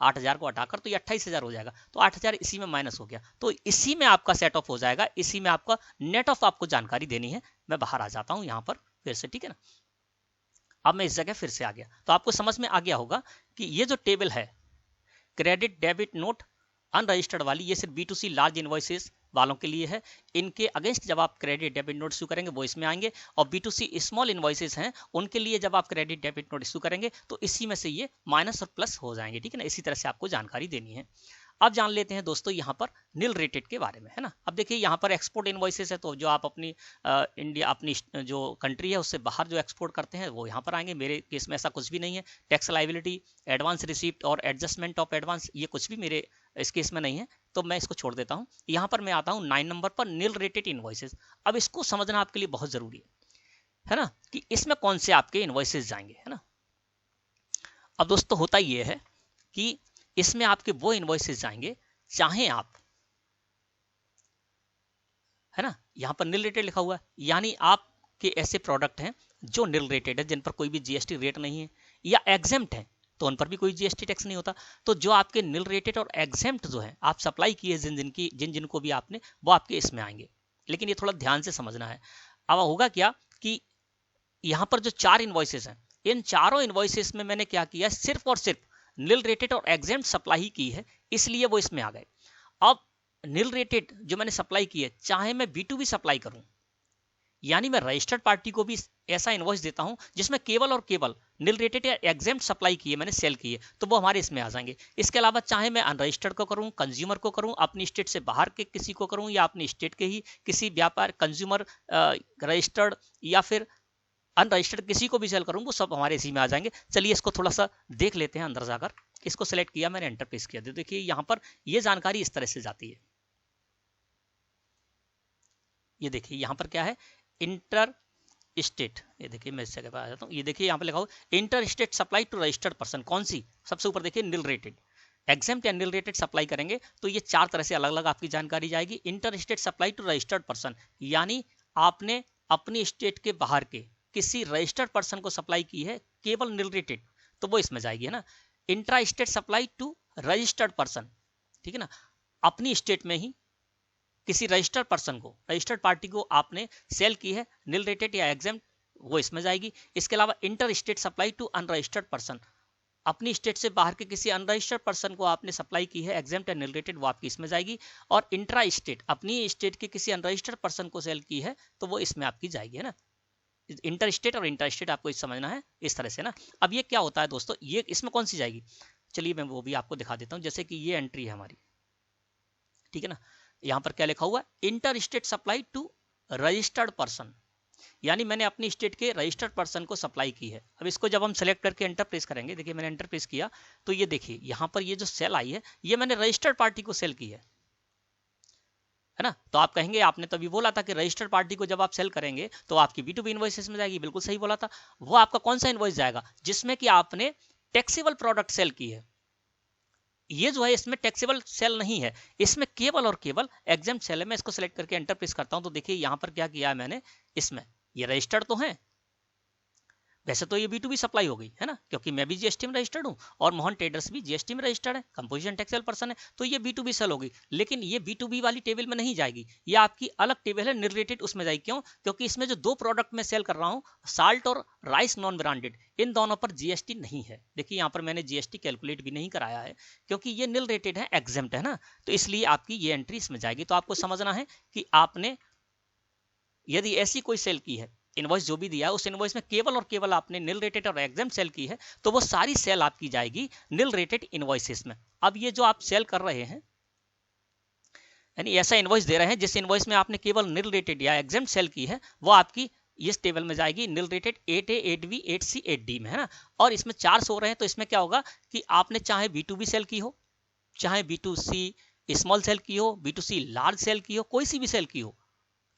8,000 को हटाकर तो ये 28,000 हो जाएगा, तो 8,000 इसी में माइनस हो गया, तो इसी में आपका सेट ऑफ हो जाएगा, इसी में आपका नेट ऑफ आपको जानकारी देनी है। मैं बाहर आ जाता हूँ यहाँ पर फिर से, ठीक है ना। अब मैं इस जगह फिर से आ गया, तो आपको समझ में आ गया होगा कि ये जो टेबल है क्रेडिट डेबिट नोट अनरजिस्टर्ड वाली, ये सिर्फ B2C लार्ज इनवॉइसेस वालों के लिए है। इनके अगेंस्ट जब आप क्रेडिट डेबिट नोट इशू करेंगे वो इसमें आएंगे, और B2C स्मॉल इनवॉइसेस हैं उनके लिए जब आप क्रेडिट डेबिट नोट इशू करेंगे तो इसी में से ये माइनस और प्लस हो जाएंगे, ठीक है ना। इसी तरह से आपको जानकारी देनी है। अब जान लेते हैं दोस्तों यहाँ पर नील रेटेड के बारे में, है ना। अब देखिए यहाँ पर एक्सपोर्ट इनवॉइसेस है, तो जो आप अपनी इंडिया अपनी जो कंट्री है उससे बाहर जो एक्सपोर्ट करते हैं वो यहाँ पर आएंगे। मेरे केस में ऐसा कुछ भी नहीं है। टैक्स लाइबिलिटी, एडवांस रिसीप्ट और एडजस्टमेंट ऑफ एडवांस, ये कुछ भी मेरे इस केस में नहीं है, तो मैं इसको छोड़ देता हूँ। यहाँ पर मैं आता हूँ 9 नंबर पर नील रेटेड इनवॉइसेस। अब इसको समझना आपके लिए बहुत जरूरी है ना, कि इसमें कौन से आपके इनवॉइसेस जाएंगे, है ना। अब दोस्तों होता ये है कि इसमें आपके वो इनवॉइसेस जाएंगे चाहे आप, है ना, यहां पर नील रेटेड लिखा हुआ है, यानी आपके ऐसे प्रोडक्ट हैं जो नील रेटेड है, जिन पर कोई भी जीएसटी रेट नहीं है, या एग्जेम्प्ट है तो उन पर भी कोई जीएसटी टैक्स नहीं होता। तो जो आपके नील रेटेड और एग्जेम्प्ट जो है आप सप्लाई किए जिन जिनको भी आपने, वो आपके इसमें आएंगे। लेकिन ये थोड़ा ध्यान से समझना है। अब होगा क्या कि यहाँ पर जो 4 इनवॉइसेस हैं, इन चारों इनवॉइसेस में मैंने क्या किया, सिर्फ और सिर्फ नील रेटेड और एग्जेम्प्ट सप्लाई की है, इसलिए वो इसमें आ गए। अब नील रेटेड जो मैंने सप्लाई की है, चाहे मैं B2B सप्लाई करूं, यानी मैं रजिस्टर्ड पार्टी को भी ऐसा इनवॉइस देता हूं जिसमें केवल और केवल नील रेटेड या एग्जेम्प्ट सप्लाई की है, मैंने सेल की है, तो वो हमारे इसमें आ जाएंगे। इसके अलावा चाहे मैं अनरजिस्टर्ड को करूं, कंज्यूमर को करूं, अपनी स्टेट से बाहर के किसी को करूं, या अपनी स्टेट के ही किसी व्यापार कंज्यूमर रजिस्टर्ड या फिर अनरजिस्टर्ड किसी को भी सेल करूं, वो सब हमारे इसी में आ जाएंगे। चलिए इसको थोड़ा सा देख लेते हैं अंदर जाकर। इसको सेलेक्ट किया मैंने, एंटर प्रेस किया, देखिए यहाँ पर ये जानकारी इस तरह से जाती है। ये देखिए यहाँ पर क्या है, इंटर स्टेट, ये देखिए मैं इस जगह पर आ जाता हूँ। ये देखिए यहाँ पर लिखा हुआ inter state supply to registered person, कौन सी, सबसे ऊपर देखिए नील रेटेड। एग्जेम्प्ट या नील रेटेड सप्लाई करेंगे तो ये 4 तरह से अलग अलग आपकी जानकारी जाएगी। Inter state supply to registered person, यानी आपने अपनी स्टेट के बाहर के किसी रजिस्टर्ड पर्सन को सप्लाई की है केवल नील रेटेड, तो वो इसमें जाएगी, है ना। Intra state supply to registered person, ठीक है ना, अपनी स्टेट में ही किसी रजिस्टर्ड पर्सन को, रजिस्टर्ड पार्टी को आपने सेल की है नील रेटेड या एग्जेम्प्ट, वो इसमें जाएगी। इसके अलावा inter state supply to unregistered person, अपनी स्टेट से बाहर के किसी अनरजिस्टर्ड पर्सन को आपने सप्लाई की है एग्जेम्प्ट या नील रेटेड, वो आपकी इसमें जाएगी। और इंट्रा स्टेट, अपनी स्टेट के किसी अनरजिस्टर्ड पर्सन को सेल की है तो वो इसमें आपकी जाएगी, है ना। इंटर स्टेट और इंटर स्टेट आपको समझना है इस तरह से ना। अब ये क्या होता है दोस्तों, ये इसमें कौन सी जाएगी, चलिए मैं वो भी आपको दिखा देता हूँ। जैसे कि ये एंट्री है हमारी, ठीक है ना, यहाँ पर क्या लिखा हुआ है, inter state supply to registered person, यानी मैंने अपनी स्टेट के रजिस्टर्ड पर्सन को सप्लाई की है। अब इसको जब हम सेलेक्ट करके एंटर प्रेस करेंगे, देखिए मैंने एंटर प्रेस किया तो ये देखिए यहाँ पर ये जो सेल आई है, ये मैंने रजिस्टर्ड पार्टी को सेल की है ना। तो आप कहेंगे आपने तो अभी बोला था कि रजिस्टर्ड पार्टी को जब आप सेल करेंगे तो आपकी B2B इनवॉइसेस में जाएगी, बिल्कुल सही बोला था। वो आपका कौन सा इनवॉइस जाएगा, जिसमें कि आपने टैक्सेबल प्रोडक्ट सेल की है। ये जो है इसमें टैक्सेबल सेल नहीं है, इसमें केवल और केवल एग्जेम्प्ट सेल है। मैं इसको सेलेक्ट करके एंटर प्रेस करता हूं तो देखिए यहाँ पर क्या किया है मैंने, इसमें ये रजिस्टर्ड तो है, वैसे तो ये B2B सप्लाई हो गई, है ना, क्योंकि मैं भी जीएसटी में रजिस्टर्ड हूँ और मोहन ट्रेडर्स भी जीएसटी में रजिस्टर्ड है, कंपोजिशन टैक्सेबल पर्सन है, तो ये B2B सेल होगी। लेकिन ये B2B वाली टेबल में नहीं जाएगी, ये आपकी अलग टेबल है नील रेटेड, उसमें जाएगी। क्यों, क्योंकि इसमें जो 2 प्रोडक्ट मैं सेल कर रहा हूँ, साल्ट और राइस नॉन ब्रांडेड, इन दोनों पर जीएसटी नहीं है। देखिए यहाँ पर मैंने जीएसटी कैलकुलेट भी नहीं कराया है क्योंकि ये नील रेटेड है, एग्जेम्प्ट है ना, तो इसलिए आपकी ये एंट्री इसमें जाएगी। तो आपको समझना है कि आपने यदि ऐसी कोई सेल की है, इनवॉइस जो भी दिया है उस इनवॉइस में केवल और केवल आपने नील रेटेड और एग्जेम्प्ट सेल की है, तो वो सारी सेल आपकी जाएगी नील रेटेड इनवॉइसेस में। अब ये जो आप सेल कर रहे हैं, यानी ऐसा इनवॉइस दे रहे हैं जिस इनवॉइस में आपने केवल नील रेटेड या एग्जेम्प्ट सेल की है, वो आपकी इस टेबल में जाएगी nil rated 8A 8B 8C 8D में, है ना। और इसमें 4 हो रहे हैं, तो इसमें क्या होगा कि आपने चाहे B2B सेल की हो, चाहे B2C स्मॉल सेल की हो, B2C लार्ज सेल की हो, कोई सी भी सेल की हो,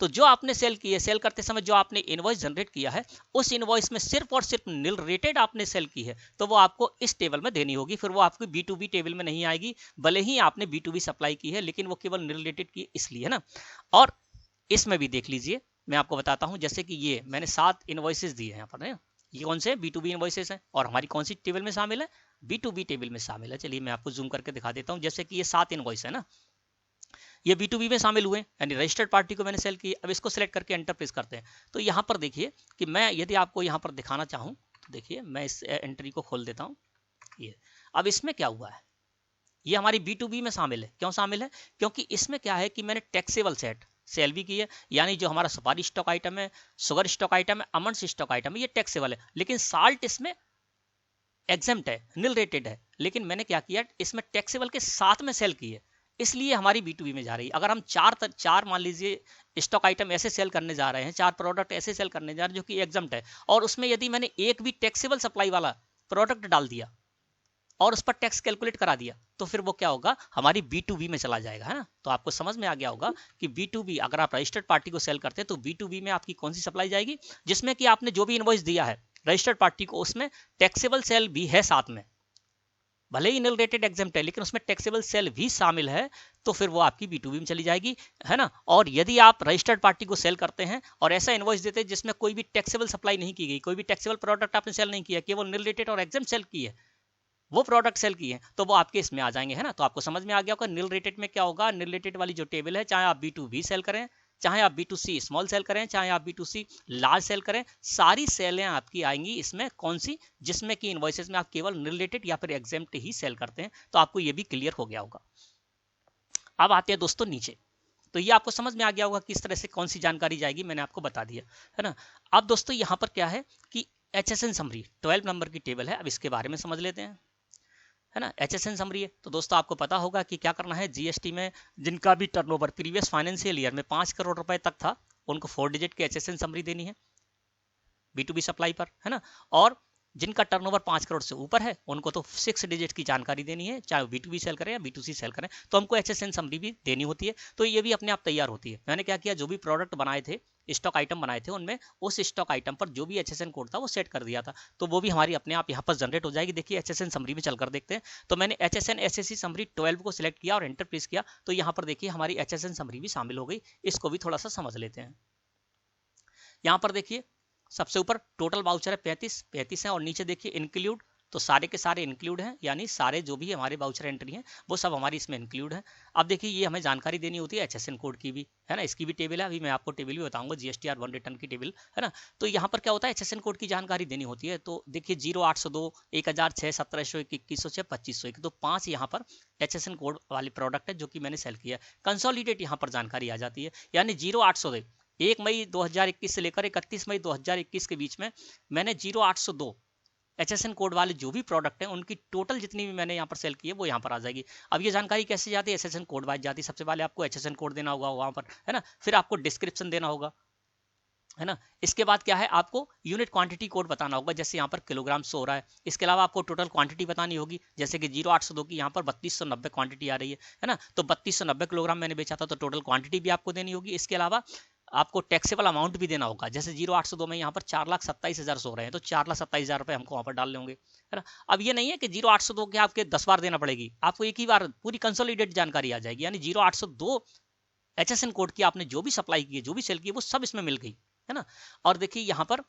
तो जो आपने सेल की है, सेल करते समय जो आपने इनवॉइस जनरेट किया है, उस इनवॉइस में सिर्फ और सिर्फ नील रेटेड आपने सेल की है, तो वो आपको इस टेबल में देनी होगी। फिर वो आपकी B2B टेबल में नहीं आएगी, भले ही आपने B2B सप्लाई की है, लेकिन वो केवल नील रेटेड की इसलिए है ना। और इसमें भी देख लीजिए, मैं आपको बताता हूं, जैसे कि ये मैंने 7 इनवॉइसेस दिए हैं यहाँ पर, है ये कौन से B2B इनवॉइसेस हैं और हमारी कौन सी टेबल में शामिल है, B2B टेबल में शामिल है। चलिए मैं आपको जूम करके दिखा देता हूं। जैसे कि ये 7 इनवॉइस है ना, ये B2B में शामिल हुए, यानी रजिस्टर्ड पार्टी को मैंने सेल की। अब इसको सिलेक्ट करके एंटर प्रेस करते हैं, तो यहाँ पर देखिए कि मैं यदि आपको यहाँ पर दिखाना चाहूँ तो देखिए मैं इस एंट्री को खोल देता हूँ। ये अब इसमें क्या हुआ है, ये हमारी B2B में शामिल है। क्यों शामिल है, क्योंकि इसमें क्या है कि मैंने टैक्सेबल सेल भी की है, यानी जो हमारा सुपारी स्टॉक आइटम है, शुगर स्टॉक आइटम है, आमंड्स स्टॉक आइटम है, ये टैक्सेबल है। लेकिन साल्ट इसमें एग्जेम्प्ट है, नील रेटेड है। लेकिन मैंने क्या किया, इसमें टैक्सेबल के साथ में सेल की है, इसलिए हमारी B2B में जा रही है। अगर हम चार मान लीजिए स्टॉक आइटम ऐसे सेल करने जा रहे हैं, 4 प्रोडक्ट ऐसे सेल करने जा रहे हैं जो कि एग्जेम्प्ट है, और उसमें यदि मैंने एक भी टैक्सेबल सप्लाई वाला प्रोडक्ट डाल दिया और उस पर टैक्स कैलकुलेट करा दिया, तो फिर वो क्या होगा, हमारी B2B में चला जाएगा, है ना। तो आपको समझ में आ गया होगा कि B2B अगर आप रजिस्टर्ड पार्टी को सेल करते हैं तो B2B में आपकी कौन सी सप्लाई जाएगी, जिसमें कि आपने जो भी इनवॉइस दिया है रजिस्टर्ड पार्टी को, उसमें टैक्सेबल सेल भी है साथ में, भले ही नील रेटेड एग्जेम्प्ट है लेकिन उसमें टैक्सेबल सेल भी शामिल है, तो फिर वो आपकी B2B में चली जाएगी, है ना। और यदि आप रजिस्टर्ड पार्टी को सेल करते हैं और ऐसा इनवॉइस देते हैं जिसमें कोई भी टैक्सेबल सप्लाई नहीं की गई, कोई भी टैक्सेबल प्रोडक्ट आपने सेल नहीं किया, केवल नील रेटेड और एग्जेम्प्ट सेल की है, वो प्रोडक्ट सेल किए हैं, तो वो आपके इसमें आ जाएंगे, है ना। तो आपको समझ में आ गया होगा नील रेटेड में क्या होगा। नील रेटेड वाली जो टेबल है, चाहे आप B2B सेल करें, चाहे आप B2C स्मॉल सेल करें, चाहे आप B2C लार्ज सेल करें, सारी सेलें आपकी आएंगी इसमें कौन सी, जिसमें कि इनवॉइसेस में आप केवल नील रेटेड या फिर एग्जेम्प्ट ही सेल करते हैं। तो आपको ये भी क्लियर हो गया होगा। अब आते हैं दोस्तों नीचे, तो ये आपको समझ में आ गया होगा किस तरह से कौन सी जानकारी जाएगी, मैंने आपको बता दिया, है ना। अब दोस्तों यहाँ पर क्या है कि HSN समरी 12 नंबर की टेबल है, अब इसके बारे में समझ लेते हैं, है ना। HSN समरी है, तो दोस्तों आपको पता होगा कि क्या करना है, GST में जिनका भी टर्नओवर प्रीवियस फाइनेंशियल ईयर में 5 करोड़ रुपए तक था, उनको 4 डिजिट की HSN समरी देनी है B2B सप्लाई पर, है ना। और जिनका टर्नओवर 5 करोड़ से ऊपर है उनको तो 6 डिजिट की जानकारी देनी है, चाहे B2B सेल करें या B2C सेल करें, तो हमको HSN समरी भी देनी होती है। तो ये भी अपने आप तैयार होती है। मैंने क्या किया, जो भी प्रोडक्ट बनाए थे, स्टॉक आइटम बनाए थे, उनमें उस स्टॉक आइटम पर जो भी HSN कोड था वो सेट कर दिया था, तो वो भी हमारी अपने आप यहाँ पर जनरेट हो जाएगी। देखिए HSN समरी में चलकर देखते हैं, तो मैंने HSN SSC समरी 12 को सिलेक्ट किया और एंटर प्रेस किया, तो यहाँ पर देखिए हमारी HSN समरी भी शामिल हो गई। इसको भी थोड़ा सा समझ लेते हैं। यहाँ पर देखिए सबसे ऊपर टोटल वाउचर है 35 है, और नीचे देखिए इंक्लूड, तो सारे के सारे इंक्लूड हैं, यानी सारे जो भी हमारे वाउचर एंट्री हैं वो सब हमारी इसमें इंक्लूड है। अब देखिए ये हमें जानकारी देनी होती है HSN कोड की भी, है ना। इसकी भी टेबल है, अभी मैं आपको टेबल भी बताऊंगा, GSTR 1 रिटर्न की टेबल, है ना। तो यहाँ पर क्या होता है, HSN कोड की जानकारी देनी होती है। तो देखिए 0802, 1006, 1701, 2106, 2501, तो 5 यहाँ पर HSN कोड वाले प्रोडक्ट है जो कि मैंने सेल किया है। कंसोलिडेट यहाँ पर जानकारी आ जाती है, यानी 0802 1 मई 2021 से लेकर 31 मई 2021 के बीच में मैंने 0802 HSN कोड वाले जो भी प्रोडक्ट हैं उनकी टोटल जितनी भी मैंने यहाँ पर सेल की है वो यहाँ पर आ जाएगी। अब ये जानकारी कैसे जाती है, HSN कोड वाइज जाती है। सबसे पहले आपको HSN कोड देना होगा वहाँ पर, है ना। फिर आपको डिस्क्रिप्शन देना होगा, है ना। इसके बाद क्या है, आपको यूनिट क्वांटिटी कोड बताना होगा, जैसे यहाँ पर किलोग्राम शो हो रहा है। इसके अलावा आपको टोटल क्वांटिटी बतानी होगी, जैसे कि 0802 की यहाँ पर 3290 क्वांटिटी आ रही है ना। तो 3290 किलोग्राम मैंने बेचा था, तो टोटल क्वांटिटी भी आपको देनी होगी। इसके अलावा आपको टैक्सेबल अमाउंट भी देना होगा, जैसे 0802 में यहाँ पर 4,27,000 सो रहे हैं, तो 4,27,000 रुपए हमको वहाँ पर डालने होंगे, है ना। अब ये नहीं है कि 0802 के आपके 10 बार देना पड़ेगी, आपको एक ही बार पूरी कंसोलिडेट जानकारी आ जाएगी, यानी 0802 HSN कोड की आपने जो भी सप्लाई की है, जो भी सेल की है, वो सब इसमें मिल गई, है ना। और देखिए यहाँ पर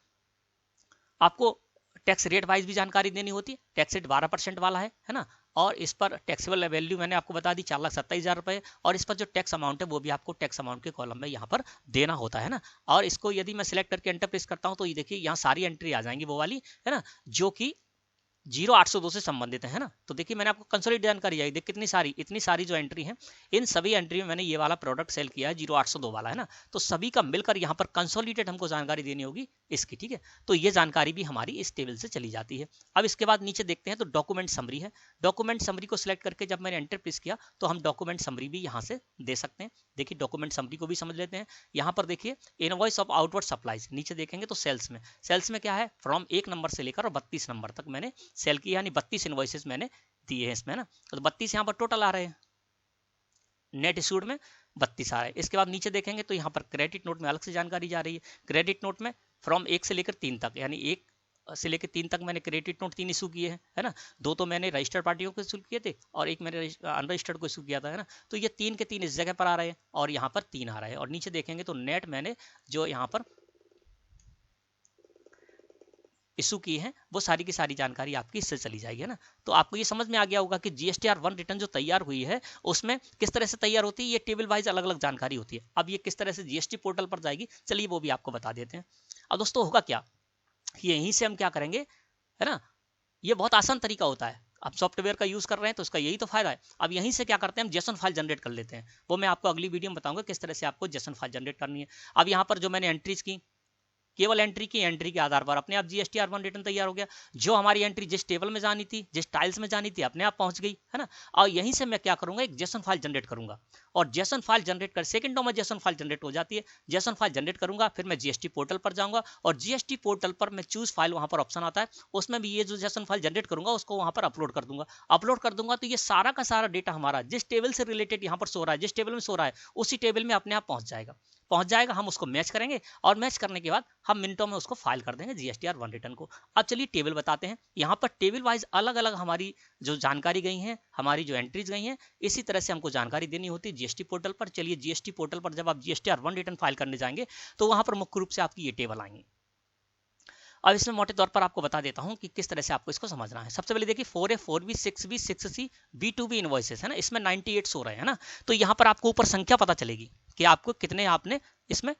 आपको टैक्स रेट वाइज भी जानकारी देनी होती है। टैक्स रेट 12% वाला है ना। और इस पर टैक्सेबल वैल्यू मैंने आपको बता दी 4,27,000 रुपए, और इस पर जो टैक्स अमाउंट है वो भी आपको टैक्स अमाउंट के कॉलम में यहाँ पर देना होता है ना। और इसको यदि मैं सिलेक्ट करके एंटर प्रेस करता हूँ तो ये देखिए यहाँ सारी एंट्री आ जाएंगी वो वाली, है ना, जो कि 0802 से संबंधित है ना। तो देखिए मैंने आपको कंसोलिडेट जानकारी आई, देखिए कितनी सारी, इतनी सारी जो एंट्री है, इन सभी एंट्री में मैंने ये वाला प्रोडक्ट सेल किया है 0802 वाला, है ना। तो सभी का मिलकर यहाँ पर कंसोलिडेट हमको जानकारी देनी होगी इसकी, ठीक है। तो ये जानकारी भी हमारी इस टेबल से चली जाती है। अब इसके बाद नीचे देखते हैं तो डॉक्यूमेंट समरी है। डॉक्यूमेंट समरी को सिलेक्ट करके जब मैंने एंटर प्रेस किया तो हम डॉक्यूमेंट समरी भी यहाँ से दे सकते हैं। देखिए डॉक्यूमेंट समरी को भी समझ लेते हैं। यहाँ पर देखिए इनवॉइस ऑफ आउटवर्ड सप्लाईज, नीचे देखेंगे तो सेल्स में क्या है, फ्रॉम 1 नंबर से लेकर और 32 नंबर तक मैंने सेल की, यानी 32 इनवॉइसेस मैंने दिए हैं इसमें ना। तो 32 यहाँ पर टोटल आ रहे हैं। नेट इशूड में 32 आ रहा है। इसके बाद नीचे देखेंगे तो यहाँ पर क्रेडिट नोट में अलग से जानकारी जा रही है। क्रेडिट नोट में फ्रॉम 1 से लेकर 3 तक, यानी 1 से लेकर 3 तक मैंने क्रेडिट नोट 3 इशू किए हैं, है ना। 2 तो मैंने रजिस्टर्ड पार्टियों को इशू किए थे और एक मैंने अनरजिस्टर्ड को इशू किया था, है ना। तो ये 3 के 3 इस जगह पर आ रहे हैं और यहाँ पर 3 आ रहा है। और नीचे देखेंगे तो नेट मैंने जो यहाँ पर इशू की है वो सारी की सारी जानकारी आपकी इससे चली जाएगी, है ना। तो आपको ये समझ में आ गया होगा कि जीएसटीआर 1 रिटर्न जो तैयार हुई है उसमें किस तरह से तैयार होती है, ये टेबल वाइज अलग अलग जानकारी होती है। अब ये किस तरह से जीएसटी पोर्टल पर जाएगी, चलिए वो भी आपको बता देते हैं। अब दोस्तों होगा क्या, यहीं से हम क्या करेंगे, है ना, ये बहुत आसान तरीका होता है। आप सॉफ्टवेयर का यूज कर रहे हैं तो उसका यही तो फायदा है। अब यहीं से क्या करते हैं, हम जेसन फाइल जनरेट कर लेते हैं। वो मैं आपको अगली वीडियो में बताऊंगा किस तरह से आपको जेसन फाइल जनरेट करनी है। अब यहाँ पर जो मैंने एंट्रीज की, केवल एंट्री के आधार पर अपने आप जीएसटीआर 1 रिटर्न तैयार हो गया। जो हमारी एंट्री जिस टेबल में जानी थी, जिस टाइल्स में जानी थी, अपने आप पहुंच गई, है ना। और यहीं से मैं क्या करूंगा, एक जेसन फाइल जनरेट करूंगा और जेसन फाइल जनरेट कर सेकंडों में जेसन फाइल जनरेट हो जाती है। जेसन फाइल जनरेट करूंगा, फिर मैं जीएसटी पोर्टल पर जाऊंगा और जीएसटी पोर्टल पर मैं चूज फाइल, वहां पर ऑप्शन आता है, उसमें भी ये जो जेसन फाइल जनरेट करूंगा उसको वहां पर अपलोड कर दूंगा। अपलोड कर दूंगा तो ये सारा का सारा डेटा हमारा जिस टेबल से रिलेटेड यहाँ पर सो रहा है, जिस टेबल में सो रहा है, उसी टेबल में अपने आप पहुंच जाएगा। हम उसको मैच करेंगे और मैच करने के बाद हम मिनटों में उसको फाइल कर देंगे जीएसटीआर 1 रिटर्न को। अब चलिए टेबल बताते हैं। यहाँ पर टेबल वाइज अलग अलग हमारी जो जानकारी गई है, हमारी जो एंट्रीज गई हैं, इसी तरह से हमको जानकारी देनी होती है जीएसटी पोर्टल पर। चलिए जीएसटी पोर्टल पर जब आप जीएसटीआर 1 रिटर्न फाइल करने जाएंगे तो वहां पर मुख्य रूप से आपकी ये टेबल आएंगे। अब इसमें मोटे तौर पर आपको बता देता हूं कि किस तरह से आपको इसको समझना है। सबसे पहले देखिए 4A 4B 6B 6C B2B invoices, है ना, इसमें 98 सो रहे हैं ना। तो यहाँ पर आपको ऊपर संख्या पता चलेगी कि आपको कितने आपने इसमें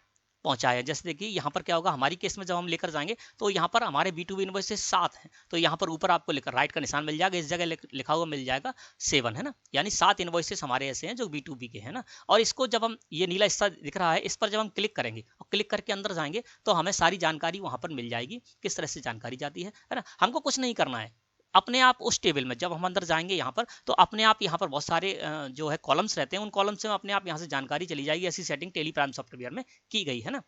पहुंचाया। जैसे देखिए यहाँ पर क्या होगा, हमारी केस में जब हम लेकर जाएंगे तो यहाँ पर हमारे B2B इनवॉइसेस 7 हैं। तो यहाँ पर ऊपर आपको राइट का निशान मिल जाएगा, इस जगह लिखा हुआ मिल जाएगा 7, है ना, यानी 7 इनवॉइसेस हमारे ऐसे हैं जो B2B के हैं ना। और इसको जब हम, ये नीला हिस्सा दिख रहा है, इस पर जब हम क्लिक करेंगे और क्लिक करके अंदर जाएंगे तो हमें सारी जानकारी वहां पर मिल जाएगी। किस तरह से जानकारी जाती है ना, हमको कुछ नहीं करना है। अपने आप उस टेबल में जब हम अंदर जाएंगे यहाँ पर तो अपने आप यहाँ पर बहुत सारे जो है कॉलम्स रहते हैं, उन कॉलम्स से अपने आप यहाँ से जानकारी चली जाएगी। ऐसी सेटिंग टेली प्राइम सॉफ्टवेयर में की गई है ना।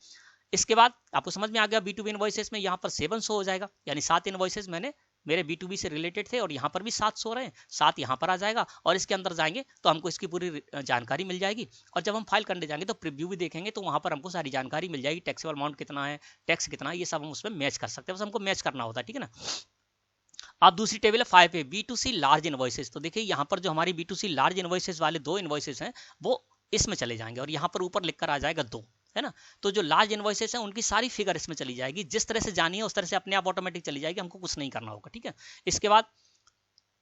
इसके बाद आपको समझ में आ गया, B2B इनवॉइसेस में यहाँ पर 7 शो हो जाएगा, यानी 7 इनवॉइसेस मैंने मेरे B2B से रिलेटेड थे और यहाँ पर भी 7 शो रहे हैं, 7 यहाँ पर आ जाएगा। और इसके अंदर जाएंगे तो हमको इसकी पूरी जानकारी मिल जाएगी। और जब हम फाइल करने जाएंगे तो प्रीव्यू भी देखेंगे तो वहाँ पर हमको सारी जानकारी मिल जाएगी। टैक्सेबल अमाउंट कितना है, टैक्स कितना है, ये सब हम उसमें मैच कर सकते हैं। बस हमको मैच करना होता है, ठीक है ना। अब दूसरी टेबल है 5A B2C लार्ज इनवॉइसेस। तो देखिए यहाँ पर जो हमारी B2C लार्ज इनवॉइसेस वाले 2 इनवॉइसेस हैं वो इसमें चले जाएंगे और यहाँ पर ऊपर लिखकर आ जाएगा 2, है ना। तो जो लार्ज इनवॉइसेस हैं उनकी सारी फिगर इसमें चली जाएगी। जिस तरह से जानी है उस तरह से अपने आप ऑटोमेटिक चली जाएगी, हमको कुछ नहीं करना होगा, ठीक है। इसके बाद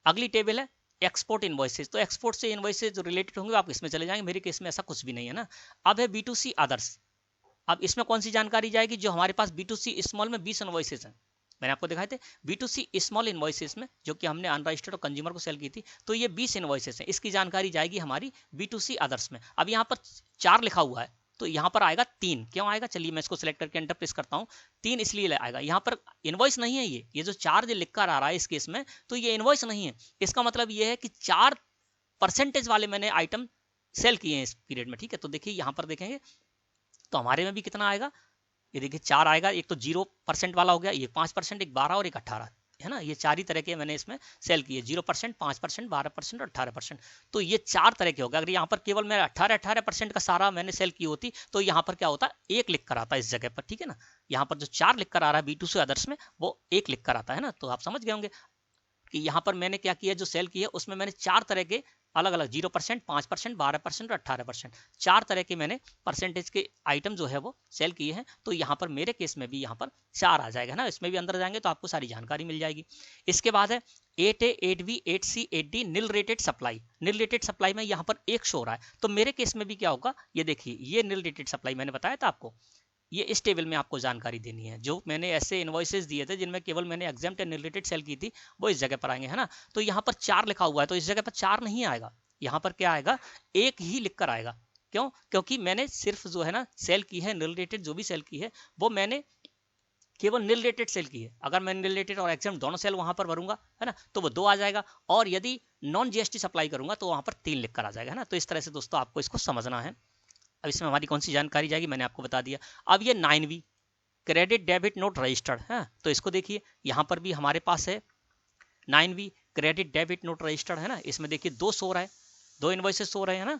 अगली टेबल है एक्सपोर्ट इनवॉइसेस। तो एक्सपोर्ट से इनवॉइसेस जो रिलेटेड होंगे आप इसमें चले जाएंगे। मेरे केस में ऐसा कुछ भी नहीं है ना। अब है B2C अदर्स। अब इसमें कौन सी जानकारी जाएगी, जो हमारे पास B2C स्मॉल में 20 इनवॉइसेस हैं, मैंने आपको दिखाए थे B2C स्मॉल इनवॉइसेस में, जो कि हमने अनरजिस्टर्ड और कंज्यूमर को सेल की थी। तो ये 20 इनवॉइसेस हैं, इसकी जानकारी जाएगी हमारी B2C अदर्स में। अब यहाँ पर 4 लिखा हुआ है तो यहाँ पर आएगा 3। क्यों आएगा, चलिए मैं इसको सिलेक्ट करके एंटर प्रेस करता हूँ। 3 इसलिए आएगा, यहाँ पर इनवॉइस नहीं है, ये जो 4 जो लिखकर आ रहा है इस केस में, तो ये इनवॉइस नहीं है। इसका मतलब ये है कि 4% वाले मैंने आइटम सेल किए हैं इस पीरियड में, ठीक है। तो देखिए यहाँ पर देखेंगे तो हमारे में भी कितना आएगा, ये देखिए 4 आएगा। एक तो 0% वाला हो गया, ये 5%, एक 12 और एक 18, है ना। ये 4 ही तरह के मैंने इसमें सेल किए, 0%, 5%, 12% और 18%। तो ये 4 तरह के हो गए। अगर यहाँ पर केवल मैं 18% का सारा मैंने सेल की होती तो यहाँ पर क्या होता, 1 लिख कर आता इस जगह पर, ठीक है ना। यहाँ पर जो 4 लिख कर आ रहा है B2C अदर्स में वो 1 लिख कर आता है ना। तो आप समझ गए होंगे कि यहाँ पर मैंने क्या किया, जो सेल की है उसमें मैंने 4 तरह के अलग अलग 0%, 5%, 12% और 18%, 4 तरह के मैंने परसेंटेज के आइटम जो है वो सेल किए हैं। तो यहाँ पर मेरे केस में भी यहाँ पर 4 आ जाएगा ना। इसमें भी अंदर जाएंगे तो आपको सारी जानकारी मिल जाएगी। इसके बाद है 8A 8B 8C 8D nil rated supply. Nil rated supply में यहाँ पर 1 शो हो रहा है। तो मेरे केस में भी क्या होगा, ये देखिए ये नील रेटेड सप्लाई मैंने बताया था आपको, ये इस टेबल में आपको जानकारी देनी है। जो मैंने ऐसे इनवॉइसेस दिए थे जिनमें केवल मैंने एग्जाम्प्ट एंड रिलेटेड सेल की थी वो इस जगह पर आएंगे, है ना। तो यहाँ पर 4 लिखा हुआ है तो इस जगह पर 4 नहीं आएगा, यहाँ पर क्या आएगा, 1 ही लिख कर आएगा। क्यों, क्योंकि मैंने सिर्फ जो है ना सेल की है नील रेटेड, जो भी सेल की है वो मैंने केवल नील रेटेड सेल की है। अगर मैं नील रेटेड और एग्जाम्प्ट दोनों सेल वहां पर भरूंगा, है ना, तो वो 2 आ जाएगा। और यदि नॉन जीएसटी सप्लाई करूंगा तो वहां पर 3 लिख कर आ जाएगा, है ना। तो इस तरह से दोस्तों आपको इसको समझना है। अब इसमें हमारी कौन सी जानकारी जाएगी मैंने आपको बता दिया। अब ये 9V credit debit note registered है। तो इसको देखिए यहाँ पर भी हमारे पास है 9V credit debit note registered, है ना। इसमें देखिए 2 शो रहा है, 2 इनवॉइसेस शो रहे हैं ना।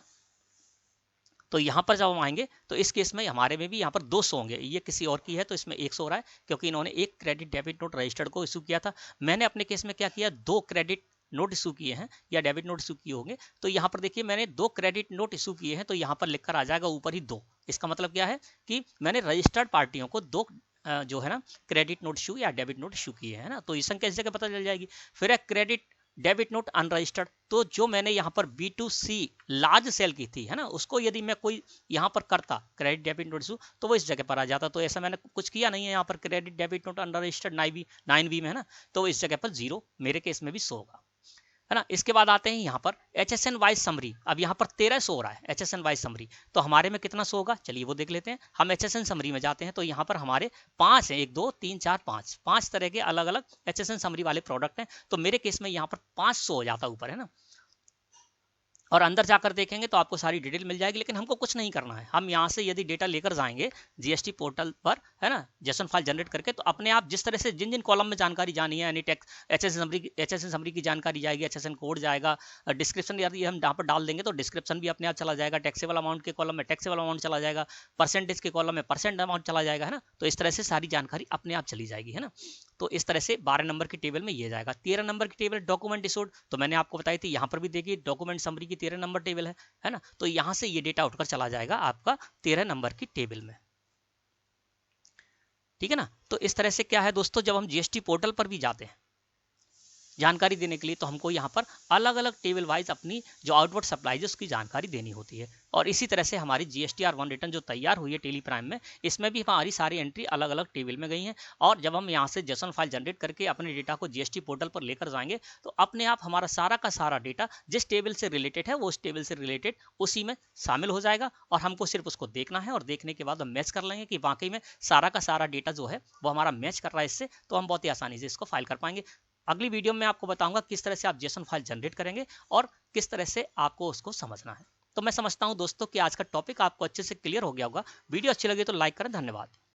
तो यहाँ पर जब हम आएंगे तो इस केस में हमारे में भी यहाँ पर 200 होंगे, ये किसी और की है तो इसमें 100 हो रहा है क्योंकि इन्होंने एक क्रेडिट डेबिट नोट रजिस्टर्ड को इशू किया था। मैंने अपने केस में क्या किया, 2 क्रेडिट नोट इशू किए हैं या डेबिट नोट इशू किए होंगे। तो यहाँ पर देखिए मैंने 2 क्रेडिट नोट इशू किए हैं, तो यहाँ पर लिखकर आ जाएगा ऊपर ही 2। इसका मतलब क्या है कि मैंने रजिस्टर्ड पार्टियों को 2 जो है ना क्रेडिट नोट इशू या डेबिट नोट इशू किए हैं ना। तो इस संख्या इस जगह पता चल जाएगी। फिर है क्रेडिट डेबिट नोट अनरजिस्टर्ड, तो जो मैंने यहाँ पर B2C लार्ज सेल की थी है ना, उसको यदि मैं कोई यहाँ पर करता क्रेडिट डेबिट नोट इशू तो वो इस जगह पर आ जाता। तो ऐसा मैंने कुछ किया नहीं है यहाँ पर, credit debit note unregistered 9V में है ना, तो इस जगह पर 0 मेरे केस में भी 100 होगा है ना। इसके बाद आते हैं यहाँ पर HSN वाइज समरी। अब यहाँ पर 1300 हो रहा है HSN वाइज समरी, तो हमारे में कितना 100 होगा, चलिए वो देख लेते हैं। हम HSN समरी में जाते हैं तो यहाँ पर हमारे 5 हैं, 1 2 3 4 5 तरह के अलग अलग HSN समरी वाले प्रोडक्ट हैं। तो मेरे केस में यहाँ पर 500 हो जाता ऊपर है ना। और अंदर जाकर देखेंगे तो आपको सारी डिटेल मिल जाएगी, लेकिन हमको कुछ नहीं करना है। हम यहाँ से यदि डेटा लेकर जाएंगे जीएसटी पोर्टल पर है ना, जेसन फाइल जनरेट करके, तो अपने आप जिस तरह से जिन जिन कॉलम में जानकारी जानी है, यानी टैक्स HSN समरी की जानकारी जाएगी, HSN कोड जाएगा, डिस्क्रिप्शन यदि हम यहाँ पर डाल देंगे तो डिस्क्रिप्शन भी अपने आप चला जाएगा, टैक्सेबल अमाउंट के कॉलम में टैक्सेबल अमाउंट चला जाएगा, परसेंटेज के कॉलम में परसेंट अमाउंट चला जाएगा है ना। तो इस तरह से सारी जानकारी अपने आप चली जाएगी है ना। तो इस तरह से 12 नंबर की टेबल में ये जाएगा। 13 नंबर की टेबल डॉक्यूमेंट इशूड, तो मैंने आपको बताई थी, यहाँ पर भी देखिए डॉक्यूमेंट समरी की 13 नंबर टेबल है ना। तो यहां से ये डेटा उठकर चला जाएगा आपका 13 नंबर की टेबल में, ठीक है ना। तो इस तरह से क्या है दोस्तों, जब हम जीएसटी पोर्टल पर भी जाते हैं जानकारी देने के लिए, तो हमको यहाँ पर अलग अलग टेबल वाइज अपनी जो आउटवर्ड सप्लाई है उसकी जानकारी देनी होती है। और इसी तरह से हमारी GSTR1 रिटर्न जो तैयार हुई है टेली प्राइम में, इसमें भी हमारी सारी एंट्री अलग अलग टेबल में गई हैं। और जब हम यहाँ से जेसन फाइल जनरेट करके अपने डेटा को जीएसटी पोर्टल पर लेकर जाएंगे तो अपने आप हमारा सारा का सारा डेटा जिस टेबल से रिलेटेड है वो उस टेबल से रिलेटेड उसी में शामिल हो जाएगा। और हमको सिर्फ उसको देखना है और देखने के बाद हम मैच कर लेंगे कि वाकई में सारा का सारा डेटा जो है वो हमारा मैच कर रहा है इससे, तो हम बहुत ही आसानी से इसको फाइल कर पाएंगे। अगली वीडियो में आपको बताऊंगा किस तरह से आप जेसन फाइल जनरेट करेंगे और किस तरह से आपको उसको समझना है। तो मैं समझता हूं दोस्तों कि आज का टॉपिक आपको अच्छे से क्लियर हो गया होगा। वीडियो अच्छी लगी तो लाइक करें। धन्यवाद।